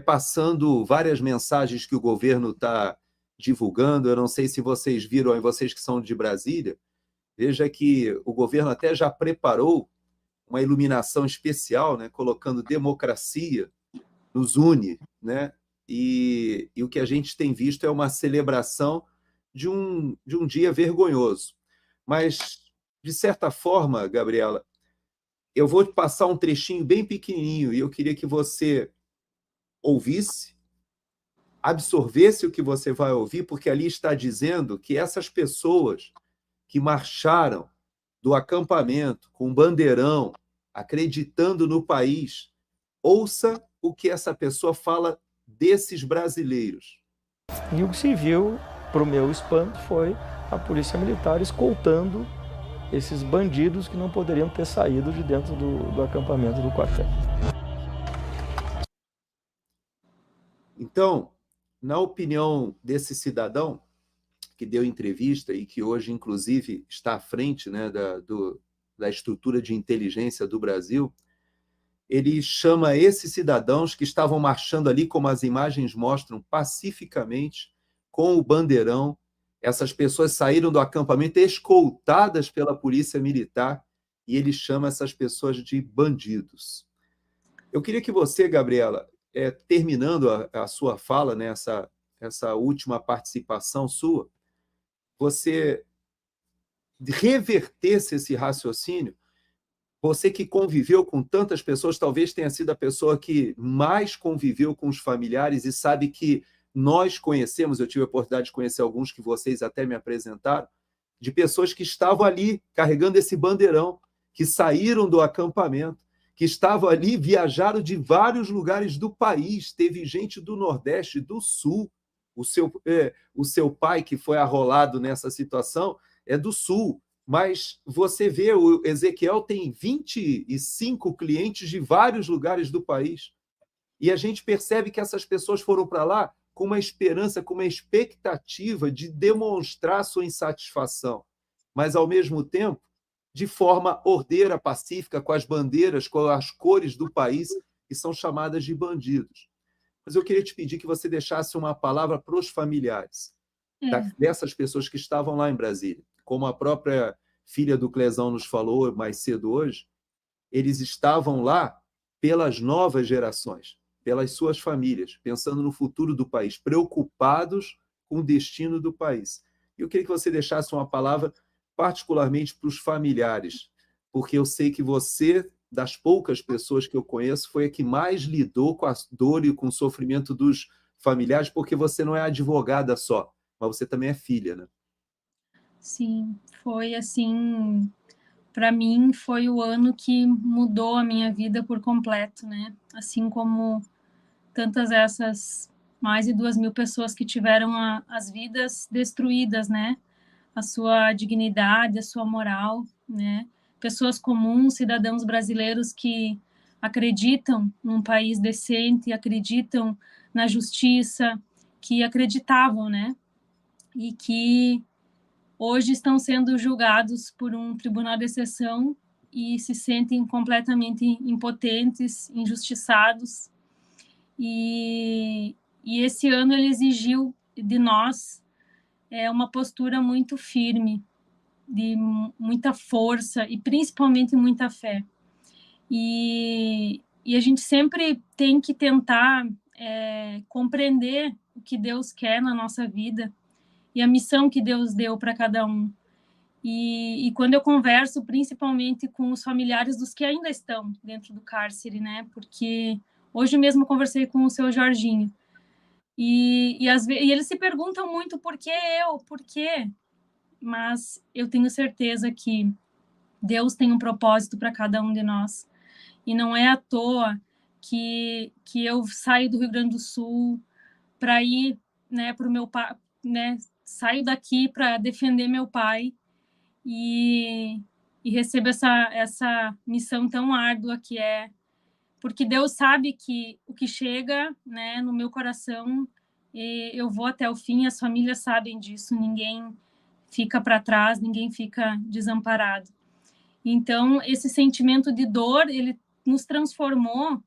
passando várias mensagens que o governo está divulgando. Eu não sei se vocês viram, vocês que são de Brasília, veja que o governo até já preparou uma iluminação especial, né, colocando democracia nos une, né? E o que a gente tem visto é uma celebração de um dia vergonhoso. Mas, de certa forma, Gabriela, eu vou te passar um trechinho bem pequenininho e eu queria que você ouvisse, absorvesse o que você vai ouvir, porque ali está dizendo que essas pessoas que marcharam do acampamento com bandeirão, acreditando no país, ouça o que essa pessoa fala desses brasileiros. E o que se viu, para o meu espanto, foi a polícia militar escoltando esses bandidos que não poderiam ter saído de dentro do acampamento do quartel. Então, na opinião desse cidadão que deu entrevista e que hoje, inclusive, está à frente, né, da estrutura de inteligência do Brasil, ele chama esses cidadãos que estavam marchando ali, como as imagens mostram, pacificamente, com o bandeirão. Essas pessoas saíram do acampamento escoltadas pela polícia militar e ele chama essas pessoas de bandidos. Eu queria que você, Gabriela, terminando a sua fala, né, essa última participação sua, você revertesse esse raciocínio. Você que conviveu com tantas pessoas, talvez tenha sido a pessoa que mais conviveu com os familiares e sabe que nós conhecemos, eu tive a oportunidade de conhecer alguns que vocês até me apresentaram, de pessoas que estavam ali carregando esse bandeirão, que saíram do acampamento, que estavam ali, viajaram de vários lugares do país, teve gente do Nordeste, do Sul, o seu pai que foi arrolado nessa situação é do Sul, mas você vê, o Ezequiel tem 25 clientes de vários lugares do país. E a gente percebe que essas pessoas foram para lá com uma esperança, com uma expectativa de demonstrar sua insatisfação, mas, ao mesmo tempo, de forma ordeira, pacífica, com as bandeiras, com as cores do país, que são chamadas de bandidos. Mas eu queria te pedir que você deixasse uma palavra para os familiares dessas pessoas que estavam lá em Brasília. Como a própria filha do Clesão nos falou mais cedo hoje, eles estavam lá pelas novas gerações, pelas suas famílias, pensando no futuro do país, preocupados com o destino do país. E eu queria que você deixasse uma palavra particularmente para os familiares, porque eu sei que você, das poucas pessoas que eu conheço, foi a que mais lidou com a dor e com o sofrimento dos familiares, porque você não é advogada só, mas você também é filha, né? Sim, foi assim, para mim foi o ano que mudou a minha vida por completo, né? Assim como tantas essas mais de 2.000 pessoas que tiveram as vidas destruídas, né? A sua dignidade, a sua moral, né? Pessoas comuns, cidadãos brasileiros que acreditam num país decente, acreditam na justiça, que acreditavam, né? E que hoje estão sendo julgados por um tribunal de exceção e se sentem completamente impotentes, injustiçados. E esse ano ele exigiu de nós uma postura muito firme, de muita força e principalmente muita fé. E a gente sempre tem que tentar compreender o que Deus quer na nossa vida e a missão que Deus deu para cada um. E quando eu converso, principalmente com os familiares dos que ainda estão dentro do cárcere, né? Porque hoje mesmo eu conversei com o seu Jorginho. E eles se perguntam muito por que eu, por quê? Mas eu tenho certeza que Deus tem um propósito para cada um de nós. E não é à toa que eu saio do Rio Grande do Sul para ir, né, para o meu pai, né, saio daqui para defender meu pai e recebo essa missão tão árdua que é, porque Deus sabe que o que chega, né, no meu coração, eu vou até o fim, as famílias sabem disso, ninguém fica para trás, ninguém fica desamparado. Então, esse sentimento de dor, ele nos transformou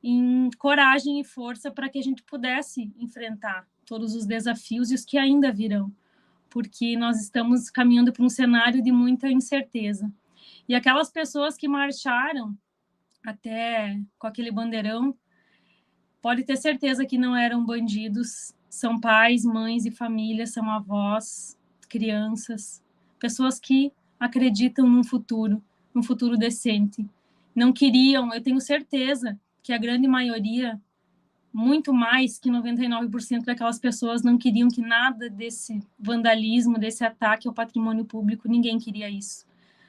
em coragem e força para que a gente pudesse enfrentar todos os desafios e os que ainda virão, porque nós estamos caminhando para um cenário de muita incerteza. E aquelas pessoas que marcharam até com aquele bandeirão, pode ter certeza que não eram bandidos, são pais, mães e famílias, são avós, crianças, pessoas que acreditam num futuro decente. Não queriam, eu tenho certeza que a grande maioria, muito mais que 99% daquelas pessoas não queriam que nada desse vandalismo, desse ataque ao patrimônio público, ninguém queria isso.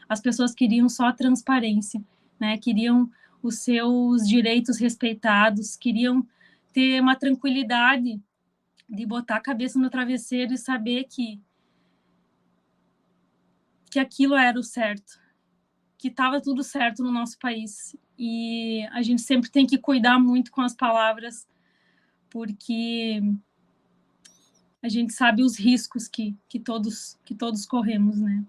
As pessoas queriam só a transparência, né? Queriam os seus direitos respeitados, queriam ter uma tranquilidade de botar a cabeça no travesseiro e saber que aquilo era o certo, que estava tudo certo no nosso país. E a gente sempre tem que cuidar muito com as palavras, porque a gente sabe os riscos que todos corremos, né?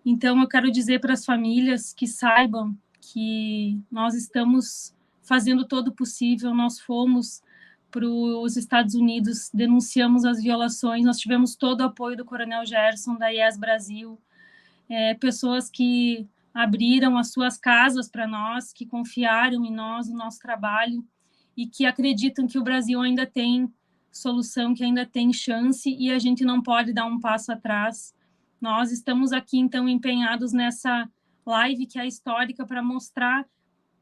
Então, eu quero dizer para as famílias que saibam que nós estamos fazendo todo o possível, nós fomos para os Estados Unidos, denunciamos as violações, nós tivemos todo o apoio do Coronel Gerson, da IES Brasil, pessoas que abriram as suas casas para nós, que confiaram em nós, no nosso trabalho, e que acreditam que o Brasil ainda tem solução, que ainda tem chance, e a gente não pode dar um passo atrás. Nós estamos aqui, então, empenhados nessa live, que é histórica, para mostrar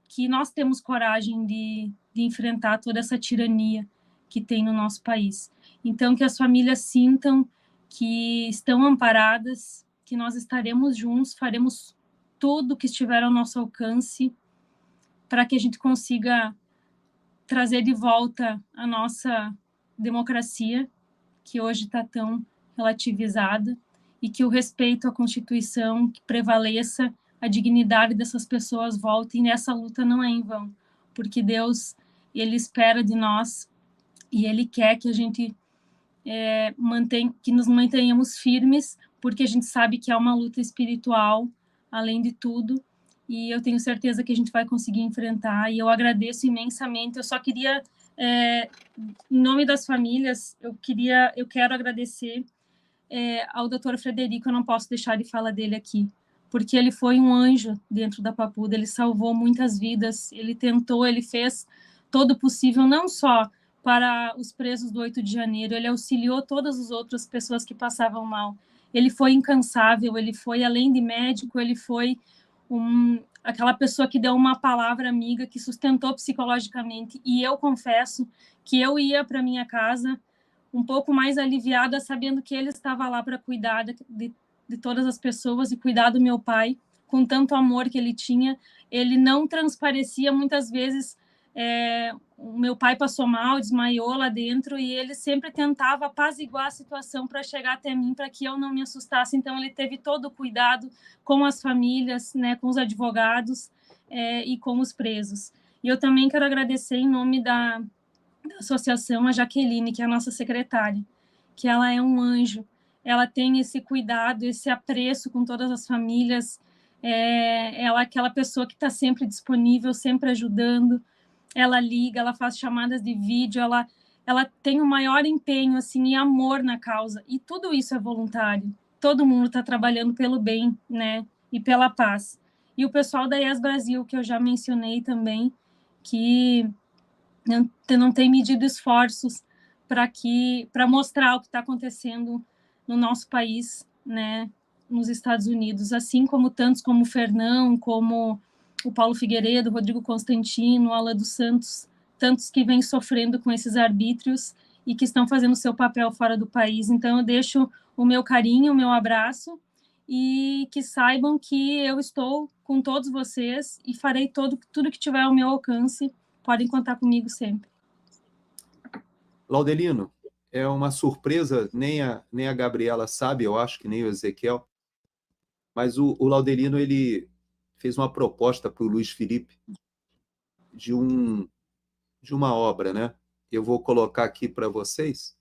que nós temos coragem de enfrentar toda essa tirania que tem no nosso país. Então, que as famílias sintam que estão amparadas, que nós estaremos juntos, faremos tudo que estiver ao nosso alcance para que a gente consiga trazer de volta a nossa democracia, que hoje está tão relativizada, e que o respeito à Constituição que prevaleça, a dignidade dessas pessoas volte, e nessa luta não é em vão, porque Deus, Ele espera de nós e Ele quer que a gente que nos mantenhamos firmes, porque a gente sabe que é uma luta espiritual, além de tudo, e eu tenho certeza que a gente vai conseguir enfrentar, e eu agradeço imensamente. Eu só queria, em nome das famílias, eu quero agradecer ao Dr. Frederico, eu não posso deixar de falar dele aqui, porque ele foi um anjo dentro da Papuda, ele salvou muitas vidas, ele tentou, ele fez todo o possível, não só para os presos do 8 de janeiro, ele auxiliou todas as outras pessoas que passavam mal. Ele foi incansável, ele foi, além de médico, ele foi aquela pessoa que deu uma palavra amiga, que sustentou psicologicamente. E eu confesso que eu ia para minha casa um pouco mais aliviada, sabendo que ele estava lá para cuidar de todas as pessoas e cuidar do meu pai, com tanto amor que ele tinha. Ele não transparecia muitas vezes. O meu pai passou mal, desmaiou lá dentro, e ele sempre tentava apaziguar a situação para chegar até mim, para que eu não me assustasse. Então, ele teve todo o cuidado com as famílias, né, com os advogados e com os presos. E eu também quero agradecer, em nome da associação, a Jaqueline, que é a nossa secretária, que ela é um anjo, ela tem esse cuidado, esse apreço com todas as famílias, ela é aquela pessoa que está sempre disponível, sempre ajudando. Ela liga, ela faz chamadas de vídeo, ela tem o maior empenho assim, e amor na causa, e tudo isso é voluntário. Todo mundo está trabalhando pelo bem, né, e pela paz. E o pessoal da IES Brasil, que eu já mencionei também, que não tem medido esforços para mostrar o que está acontecendo no nosso país, né, nos Estados Unidos, assim como tantos como o Fernão, como o Paulo Figueiredo, o Rodrigo Constantino, o Alan dos Santos, tantos que vêm sofrendo com esses arbítrios e que estão fazendo seu papel fora do país. Então, eu deixo o meu carinho, o meu abraço, e que saibam que eu estou com todos vocês e farei tudo que tiver ao meu alcance. Podem contar comigo sempre. Laudelino, é uma surpresa, nem a Gabriela sabe, eu acho que nem o Ezequiel, mas o Laudelino ele fez uma proposta para o Luiz Felipe de uma obra, né? Eu vou colocar aqui para vocês.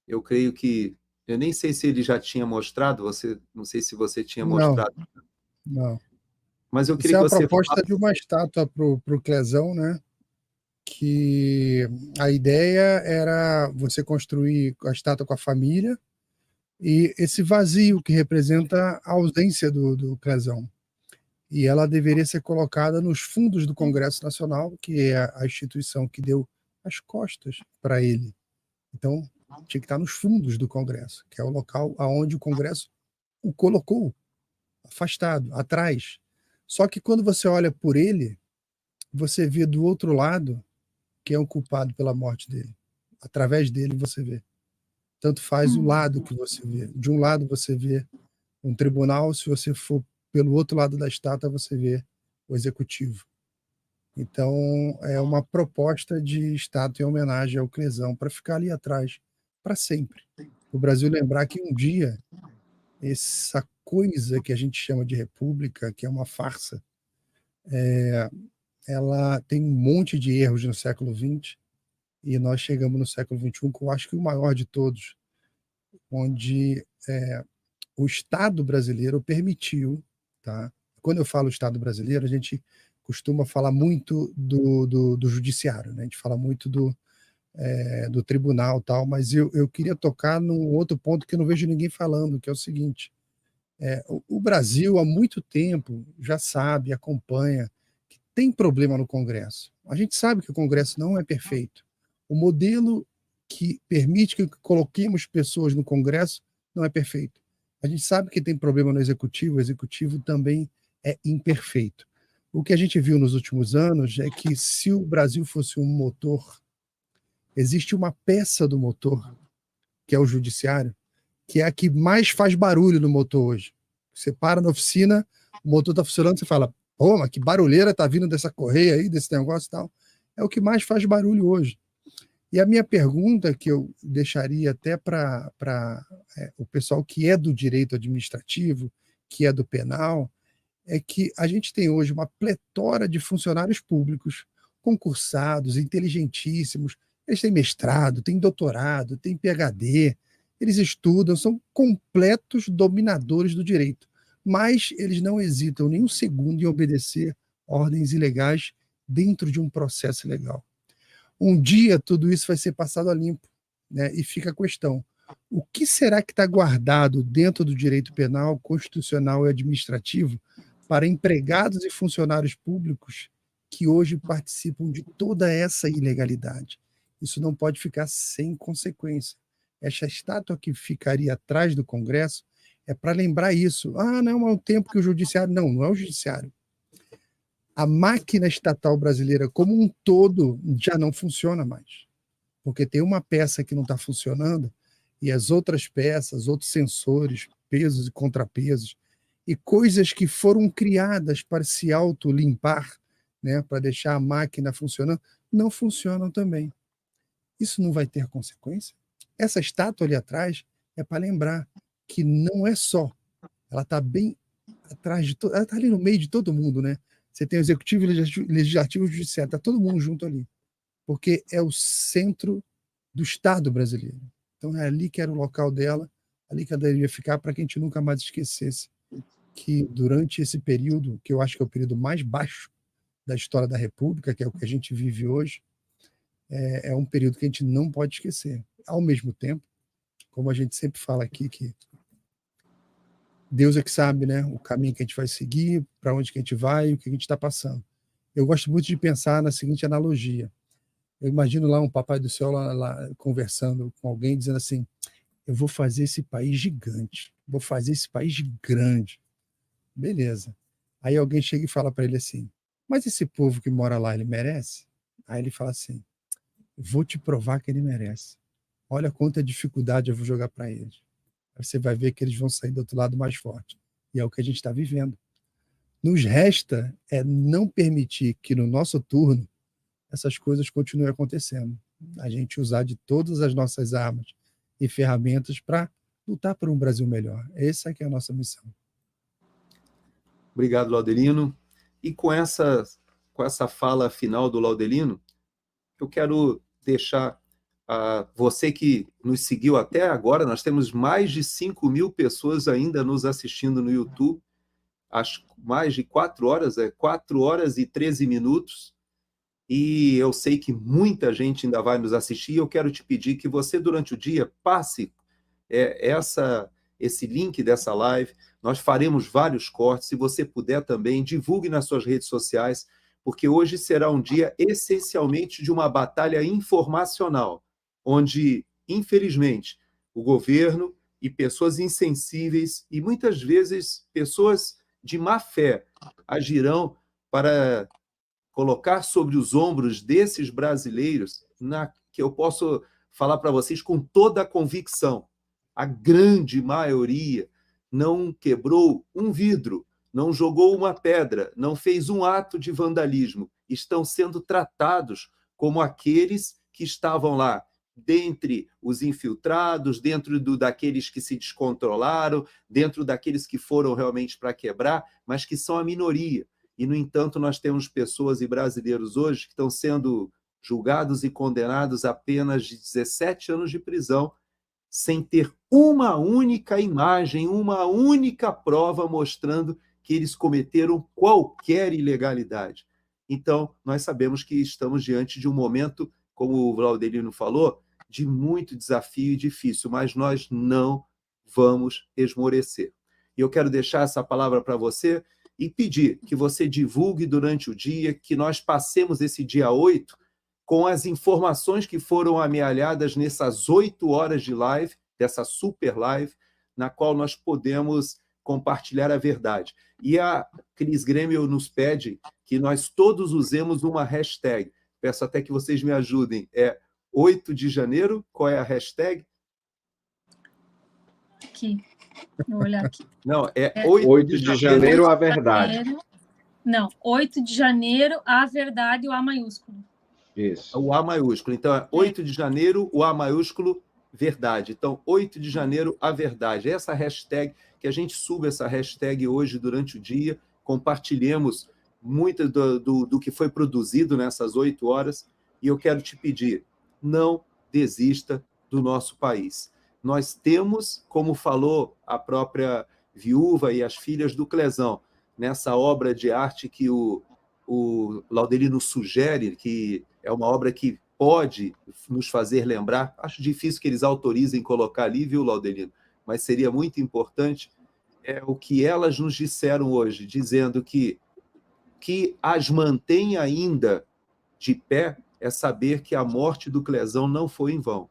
Eu creio que... Eu nem sei se ele já tinha mostrado, não sei se você tinha mostrado. Não. Mas eu Isso queria é que a você proposta falasse... de uma estátua para o Clezão, né? Que a ideia era você construir a estátua com a família e esse vazio que representa a ausência do Clezão. E ela deveria ser colocada nos fundos do Congresso Nacional, que é a instituição que deu as costas para ele. Então, tinha que estar nos fundos do Congresso, que é o local onde o Congresso o colocou, afastado, atrás. Só que quando você olha por ele, você vê do outro lado quem é o culpado pela morte dele. Através dele você vê. Tanto faz o lado que você vê. De um lado você vê um tribunal, se você for pelo outro lado da estátua, você vê o executivo. Então, é uma proposta de estátua em homenagem ao Clezão, para ficar ali atrás, para sempre. O Brasil lembrar que um dia, essa coisa que a gente chama de república, que é uma farsa, ela tem um monte de erros no século XX, e nós chegamos no século XXI com, acho que o maior de todos, onde o Estado brasileiro permitiu, tá? Quando eu falo Estado brasileiro, a gente costuma falar muito do judiciário, né? A gente fala muito do tribunal, tal, mas eu queria tocar num outro ponto que eu não vejo ninguém falando, que é o seguinte: o Brasil há muito tempo já sabe, acompanha que tem problema no Congresso. A gente sabe que o Congresso não é perfeito. O modelo que permite que coloquemos pessoas no Congresso não é perfeito. A gente sabe que tem problema no Executivo, o Executivo também é imperfeito. O que a gente viu nos últimos anos é que, se o Brasil fosse um motor, existe uma peça do motor, que é o Judiciário, que é a que mais faz barulho no motor hoje. Você para na oficina, o motor está funcionando, você fala: pô, mas que barulheira está vindo dessa correia aí, desse negócio e tal. É o que mais faz barulho hoje. E a minha pergunta, que eu deixaria até para o pessoal que é do direito administrativo, que é do penal, é que a gente tem hoje uma pletora de funcionários públicos, concursados, inteligentíssimos, eles têm mestrado, têm doutorado, têm PhD, eles estudam, são completos dominadores do direito, mas eles não hesitam nem um segundo em obedecer ordens ilegais dentro de um processo legal. Um dia tudo isso vai ser passado a limpo, né? E fica a questão: o que será que está guardado dentro do direito penal, constitucional e administrativo para empregados e funcionários públicos que hoje participam de toda essa ilegalidade? Isso não pode ficar sem consequência. Essa estátua que ficaria atrás do Congresso é para lembrar isso. Não é o tempo que o judiciário... Não é o judiciário. A máquina estatal brasileira como um todo já não funciona mais, porque tem uma peça que não está funcionando e as outras peças, outros sensores, pesos e contrapesos, e coisas que foram criadas para se autolimpar, né, para deixar a máquina funcionando, não funcionam também. Isso não vai ter consequência? Essa estátua ali atrás é para lembrar que não é só, ela está bem atrás de todo, ela está ali no meio de todo mundo, né? Você tem o executivo, legislativo e judiciário, está todo mundo junto ali, porque é o centro do Estado brasileiro. Então é ali que era o local dela, ali que ela deveria ficar, para que a gente nunca mais esquecesse que durante esse período, que eu acho que é o período mais baixo da história da República, que é o que a gente vive hoje, é um período que a gente não pode esquecer. Ao mesmo tempo, como a gente sempre fala aqui, que Deus é que sabe, né, o caminho que a gente vai seguir, para onde que a gente vai, o que a gente está passando. Eu gosto muito de pensar na seguinte analogia. Eu imagino lá um papai do céu lá conversando com alguém, dizendo assim: eu vou fazer esse país gigante, vou fazer esse país grande. Beleza. Aí alguém chega e fala para ele assim: mas esse povo que mora lá, ele merece? Aí ele fala assim: vou te provar que ele merece. Olha quanta dificuldade eu vou jogar para eles. Você vai ver que eles vão sair do outro lado mais forte. E é o que a gente está vivendo. Nos resta não permitir que no nosso turno essas coisas continuem acontecendo. A gente usar de todas as nossas armas e ferramentas para lutar por um Brasil melhor. Essa é que é a nossa missão. Obrigado, Laudelino. E com essa fala final do Laudelino, eu quero deixar você que nos seguiu até agora, nós temos mais de 5.000 pessoas ainda nos assistindo no YouTube, às mais de 4 horas, 4 horas e 13 minutos, e eu sei que muita gente ainda vai nos assistir, e eu quero te pedir que você, durante o dia, passe esse link dessa live, nós faremos vários cortes, se você puder também, divulgue nas suas redes sociais, porque hoje será um dia essencialmente de uma batalha informacional, onde, infelizmente, o governo e pessoas insensíveis, e muitas vezes pessoas de má fé, agirão para colocar sobre os ombros desses brasileiros, que eu posso falar para vocês com toda a convicção, a grande maioria não quebrou um vidro, não jogou uma pedra, não fez um ato de vandalismo, estão sendo tratados como aqueles que estavam lá, dentre os infiltrados, dentro daqueles que se descontrolaram, dentro daqueles que foram realmente para quebrar, mas que são a minoria. E, no entanto, nós temos pessoas e brasileiros hoje que estão sendo julgados e condenados a apenas de 17 anos de prisão, sem ter uma única imagem, uma única prova mostrando que eles cometeram qualquer ilegalidade. Então, nós sabemos que estamos diante de um momento, como o Laudelino falou, de muito desafio e difícil, mas nós não vamos esmorecer. E eu quero deixar essa palavra para você e pedir que você divulgue durante o dia, que nós passemos esse dia 8 com as informações que foram amealhadas nessas 8 horas de live, dessa super live, na qual nós podemos compartilhar a verdade. E a Cris Grêmio nos pede que nós todos usemos uma hashtag. Peço até que vocês me ajudem. 8 de janeiro, qual é a hashtag? Aqui, vou olhar aqui. Não, 8 de janeiro, a verdade. Não, 8 de janeiro, a verdade, o A maiúsculo. Isso. O A maiúsculo. Então, 8 de janeiro, o A maiúsculo, verdade. Então, 8 de janeiro, a verdade. Essa hashtag, que a gente suba essa hashtag hoje durante o dia, compartilhemos muito do que foi produzido nessas 8 horas, e eu quero te pedir, não desista do nosso país. Nós temos, como falou a própria viúva e as filhas do Clesão, nessa obra de arte que o Laudelino sugere, que é uma obra que pode nos fazer lembrar, acho difícil que eles autorizem colocar ali, viu, Laudelino? Mas seria muito importante, o que elas nos disseram hoje, dizendo que as mantém ainda de pé é saber que a morte do Clesão não foi em vão.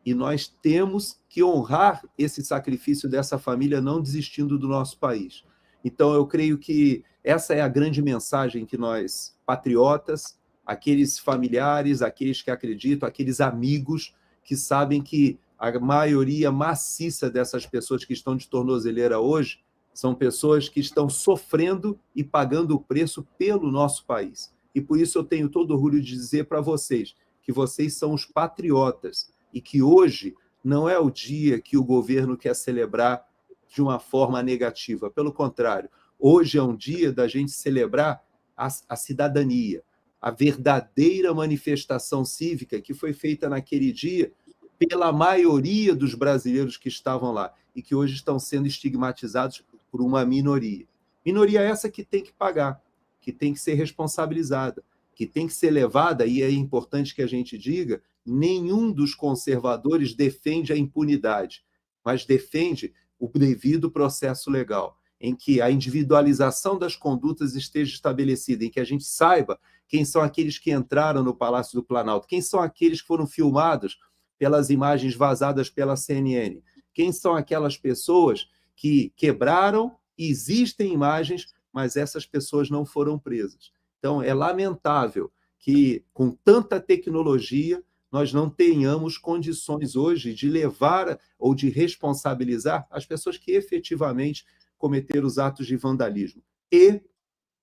E nós temos que honrar esse sacrifício dessa família não desistindo do nosso país. Então, eu creio que essa é a grande mensagem que nós, patriotas, aqueles familiares, aqueles que acreditam, aqueles amigos que sabem que a maioria maciça dessas pessoas que estão de tornozeleira hoje são pessoas que estão sofrendo e pagando o preço pelo nosso país. E por isso eu tenho todo orgulho de dizer para vocês que vocês são os patriotas e que hoje não é o dia que o governo quer celebrar de uma forma negativa. Pelo contrário, hoje é um dia da gente celebrar a cidadania, a verdadeira manifestação cívica que foi feita naquele dia pela maioria dos brasileiros que estavam lá e que hoje estão sendo estigmatizados por uma minoria. Minoria essa que tem que pagar, que tem que ser responsabilizada, que tem que ser levada, e é importante que a gente diga, nenhum dos conservadores defende a impunidade, mas defende o devido processo legal, em que a individualização das condutas esteja estabelecida, em que a gente saiba quem são aqueles que entraram no Palácio do Planalto, quem são aqueles que foram filmados pelas imagens vazadas pela CNN, quem são aquelas pessoas que quebraram, existem imagens, mas essas pessoas não foram presas. Então, é lamentável que, com tanta tecnologia, nós não tenhamos condições hoje de levar ou de responsabilizar as pessoas que efetivamente cometer os atos de vandalismo. E,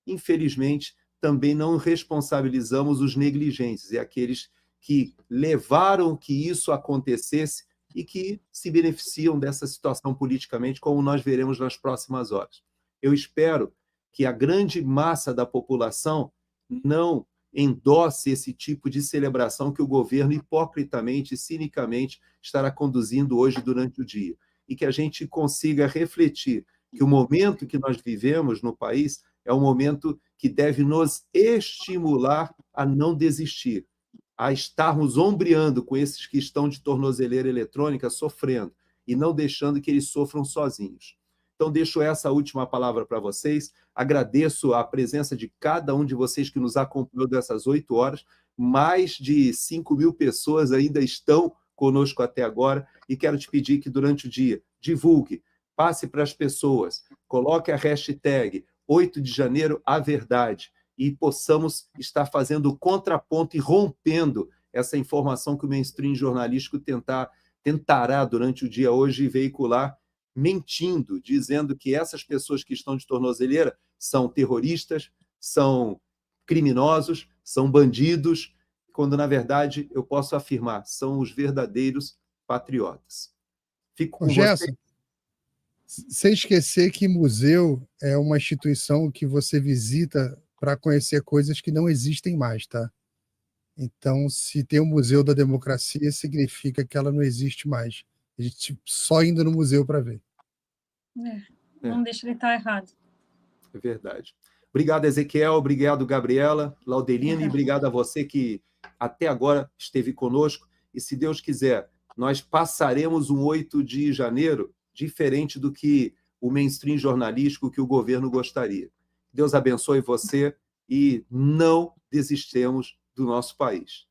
infelizmente, também não responsabilizamos os negligentes, e aqueles que levaram que isso acontecesse e que se beneficiam dessa situação politicamente, como nós veremos nas próximas horas. Eu espero que a grande massa da população não endosse esse tipo de celebração que o governo hipocritamente e cinicamente estará conduzindo hoje durante o dia, e que a gente consiga refletir que o momento que nós vivemos no país é um momento que deve nos estimular a não desistir, a estarmos ombreando com esses que estão de tornozeleira eletrônica sofrendo e não deixando que eles sofram sozinhos. Então, deixo essa última palavra para vocês. Agradeço a presença de cada um de vocês que nos acompanhou dessas 8 horas. Mais de 5.000 pessoas ainda estão conosco até agora e quero te pedir que durante o dia divulgue, passe para as pessoas, coloque a hashtag 8 de janeiro a verdade e possamos estar fazendo o contraponto e rompendo essa informação que o mainstream jornalístico tentará durante o dia hoje veicular, mentindo, dizendo que essas pessoas que estão de tornozeleira são terroristas, são criminosos, são bandidos, quando, na verdade, eu posso afirmar, são os verdadeiros patriotas. Fico com Gerson, você. sem esquecer que museu é uma instituição que você visita para conhecer coisas que não existem mais, tá? Então, se tem o Museu da Democracia, significa que ela não existe mais. A gente só indo no museu para ver. Não deixa ele estar errado. É verdade. Obrigado, Ezequiel. Obrigado, Gabriela, Laudelina, e obrigado a você que até agora esteve conosco. E, se Deus quiser, nós passaremos um 8 de janeiro diferente do que o mainstream jornalístico que o governo gostaria. Deus abençoe você e não desistemos do nosso país.